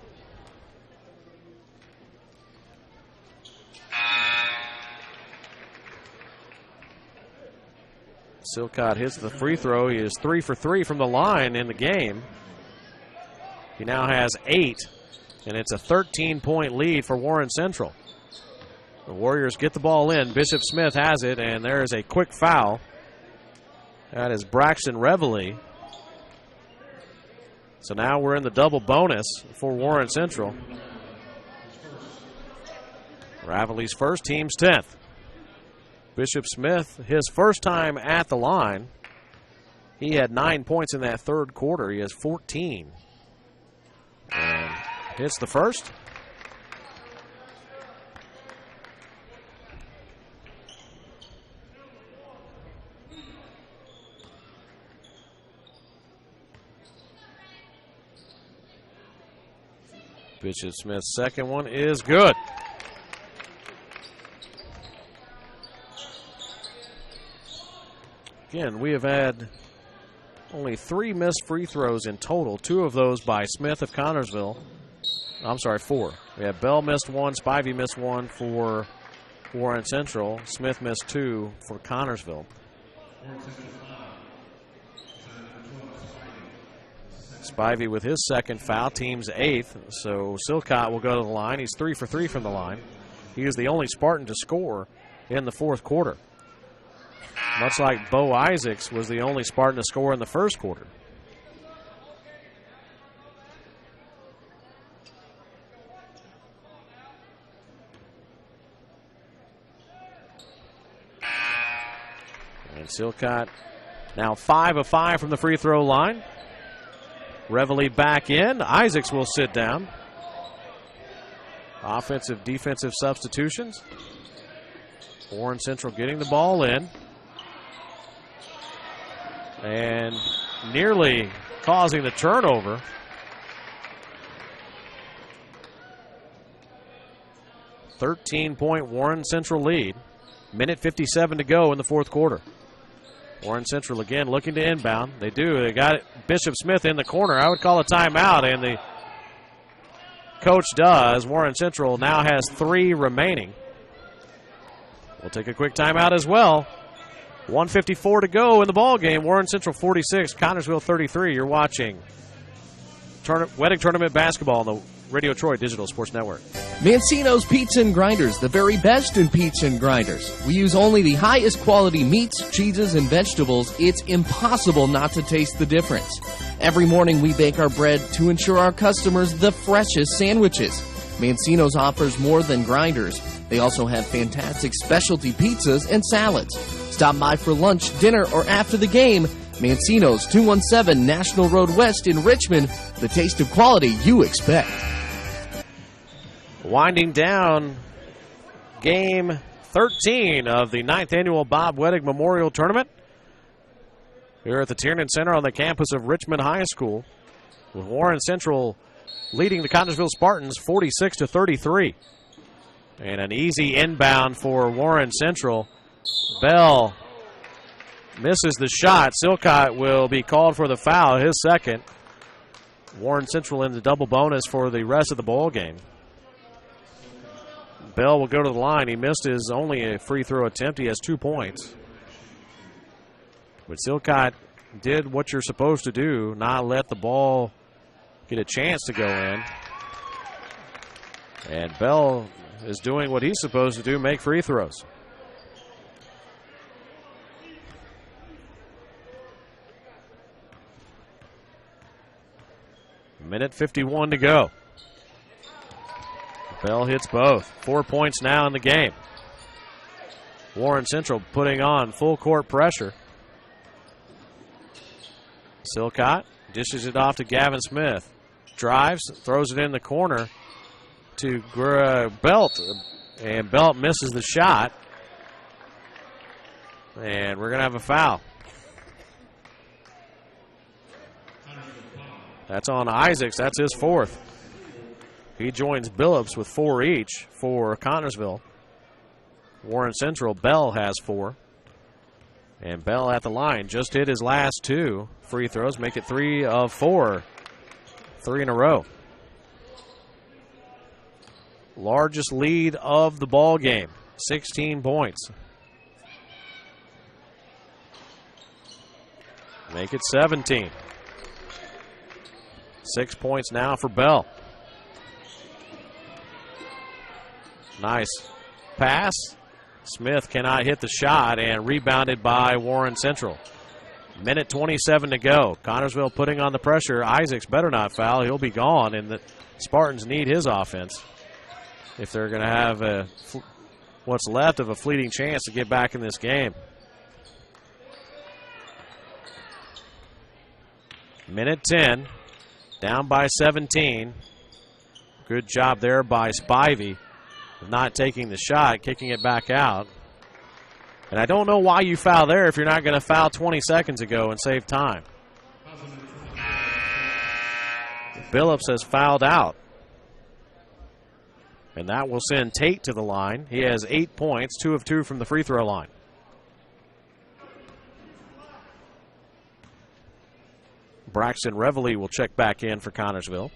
A: Silcott hits the free throw. He is 3 for 3 from the line in the game. He now has 8, and it's a 13-point lead for Warren Central. The Warriors get the ball in. Bishop Smith has it, and there is a quick foul. That is Braxton Reveille. So now we're in the double bonus for Warren Central. Reveille's first, team's 10th. Bishop Smith, his first time at the line. He had 9 points in that third quarter. He has 14. And hits the first. Bishop Smith's second one is good. Again, we have had only 3 missed free throws in total. 2 of those by Smith of Connersville. I'm sorry, 4. We have Bell missed 1, Spivey missed 1 for Warren Central. Smith missed 2 for Connersville. Spivey with his second foul, team's 8th. So Silcott will go to the line. He's 3 for 3 from the line. He is the only Spartan to score in the fourth quarter. Much like Bo Isaacs was the only Spartan to score in the first quarter. And Silcott now 5 of 5 from the free throw line. Reveille back in. Isaacs will sit down. Offensive, defensive substitutions. Warren Central getting the ball in. And nearly causing the turnover. .13 Warren Central lead. Minute 57 to go in the fourth quarter. Warren Central again looking to inbound. They do. They got Bishop Smith in the corner. I would call a timeout, and the coach does. Warren Central now has 3 remaining. We'll take a quick timeout as well. 1:54 to go in the ball game. Warren Central 46, Connersville 33. You're watching Wedding Tournament basketball on the Radio Troy Digital Sports Network.
Q: Mancino's Pizza and Grinders, the very best in pizza and grinders. We use only the highest quality meats, cheeses, and vegetables. It's impossible not to taste the difference. Every morning we bake our bread to ensure our customers the freshest sandwiches. Mancino's offers more than grinders. They also have fantastic specialty pizzas and salads. Stop by for lunch, dinner, or after the game. Mancino's, 217 National Road West in Richmond. The taste of quality you expect.
A: Winding down game 13 of the 9th annual Bob Wettig Memorial Tournament here at the Tiernan Center on the campus of Richmond High School, with Warren Central leading the Connersville Spartans 46-33. And an easy inbound for Warren Central. Bell misses the shot. Silcott will be called for the foul, his second. Warren Central in the double bonus for the rest of the ball game. Bell will go to the line. He missed his only a free throw attempt. He has 2 points. But Silcott did what you're supposed to do, not let the ball get a chance to go in. And Bell is doing what he's supposed to do, make free throws. Minute 51 to go. Bell hits both. 4 points now in the game. Warren Central putting on full court pressure. Silcott dishes it off to Gavin Smith. Drives, throws it in the corner to Belt. And Belt misses the shot. And we're going to have a foul. That's on Isaacs. That's his fourth. He joins Billups with 4 each for Connersville. Warren Central, Bell has 4. And Bell at the line just hit his last 2 free throws, make it 3 of 4. 3 in a row. Largest lead of the ball game, 16 points. Make it 17. 6 points now for Bell. Nice pass. Smith cannot hit the shot, and rebounded by Warren Central. Minute 27 to go. Connersville putting on the pressure. Isaacs better not foul. He'll be gone, and the Spartans need his offense if they're going to have what's left of a fleeting chance to get back in this game. Minute 10. Down by 17. Good job there by Spivey. Not taking the shot, kicking it back out. And I don't know why you foul there if you're not going to foul 20 seconds ago and save time. Billups has fouled out. And that will send Tate to the line. He has 8 points, 2 of 2 from the free throw line. Braxton Reveille will check back in for Connersville.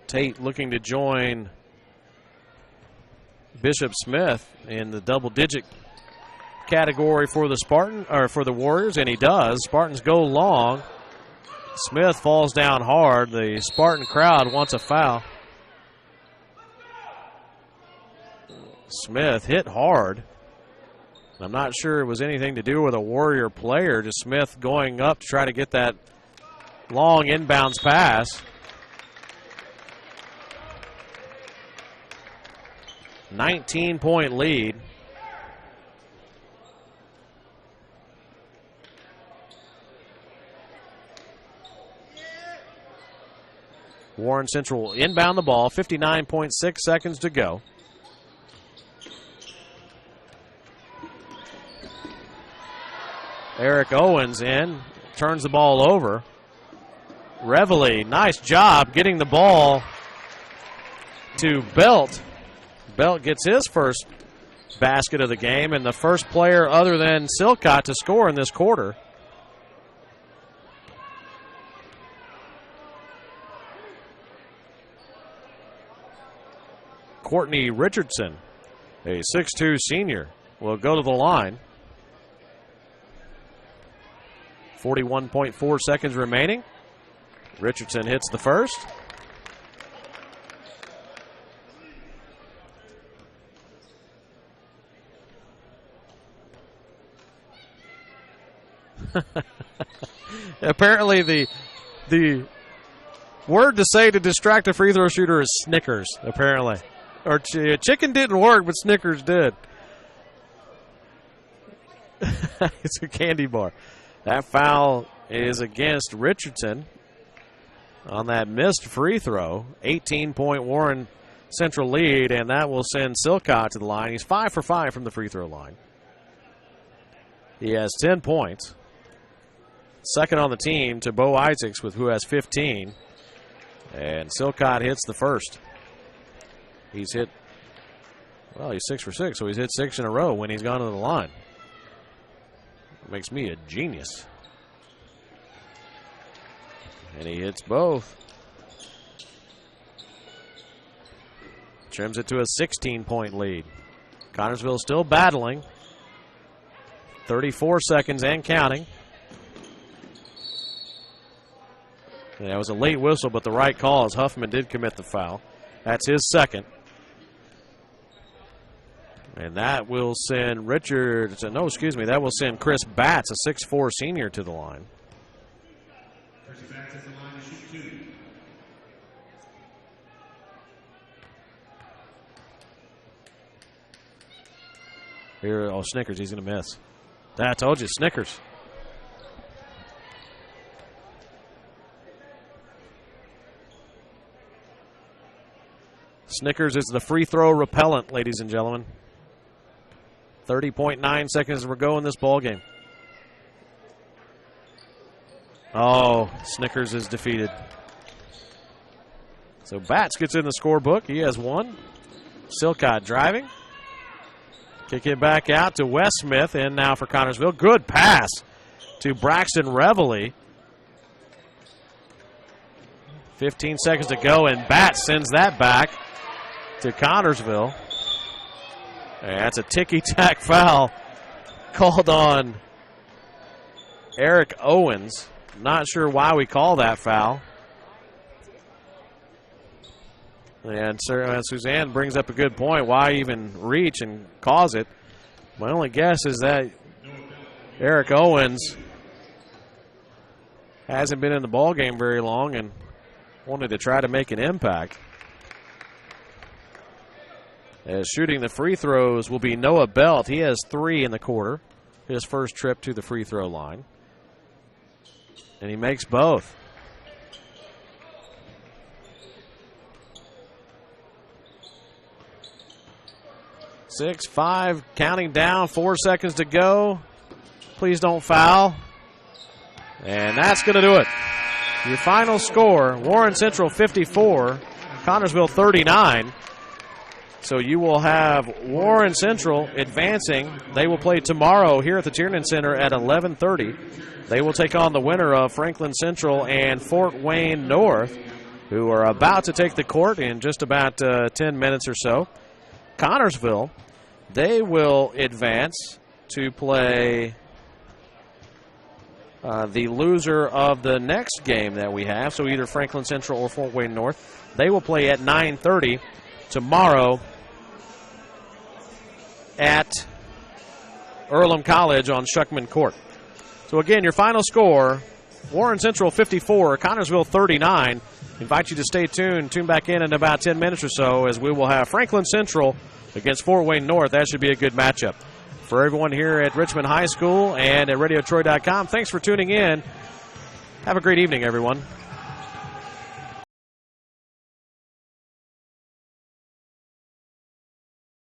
A: Tate looking to join Bishop Smith in the double-digit category for the for the Warriors, and he does. Spartans go long. Smith falls down hard. The Spartan crowd wants a foul. Smith hit hard. I'm not sure it was anything to do with a Warrior player, just Smith going up to try to get that long inbounds pass. 19-point lead. Warren Central will inbound the ball, 59.6 seconds to go. Eric Owens in, turns the ball over. Reveille, nice job getting the ball to Belt. Belt gets his first basket of the game and the first player other than Silcott to score in this quarter. Courtney Richardson, a 6'2 senior, will go to the line. 41.4 seconds remaining. Richardson hits the first. Apparently the word to say to distract a free throw shooter is Snickers, apparently. Or chicken didn't work, but Snickers did. It's a candy bar. That foul is against Richardson on that missed free throw. 18-point Warren Central lead, and that will send Silcott to the line. He's 5 for 5 from the free throw line. He has 10 points. Second on the team to Bo Isaacs, who has 15. And Silcott hits the first. He's 6 for 6, so he's hit 6 in a row when he's gone to the line. Makes me a genius. And he hits both. Trims it to a 16-point lead. Connersville still battling. 34 seconds and counting. And that was a late whistle, but the right call as Huffman did commit the foul. That's his second. And that will send that will send Chris Batts, a 6'4 senior, to the line. Here, Snickers, he's going to miss. I told you, Snickers. Snickers is the free throw repellent, ladies and gentlemen. 30.9 seconds to go in this ball game. Oh, Snickers is defeated. So Batts gets in the scorebook. He has one. Silcott driving. Kick it back out to Wes Smith, and now for Connersville. Good pass to Braxton Reveille. 15 seconds to go, and Batts sends that back to Connersville. And that's a ticky-tack foul called on Eric Owens. Not sure why we call that foul. And Suzanne brings up a good point. Why even reach and cause it? My only guess is that Eric Owens hasn't been in the ball game very long and wanted to try to make an impact. As shooting the free throws will be Noah Belt. He has 3 in the quarter. His first trip to the free throw line. And he makes both. Six, 5, counting down, 4 seconds to go. Please don't foul. And that's going to do it. Your final score, Warren Central 54, Connersville 39. So you will have Warren Central advancing. They will play tomorrow here at the Tiernan Center at 11:30. They will take on the winner of Franklin Central and Fort Wayne North, who are about to take the court in just about 10 minutes or so. Connersville, they will advance to play the loser of the next game that we have, so either Franklin Central or Fort Wayne North. They will play at 9:30 tomorrow at Earlham College on Shuckman Court. So again, your final score, Warren Central 54, Connersville 39. invite you to stay tuned. Tune back in about 10 minutes or so as we will have Franklin Central against Fort Wayne North. That should be a good matchup. For everyone here at Richmond High School and at RadioTroy.com, thanks for tuning in. Have a great evening, everyone.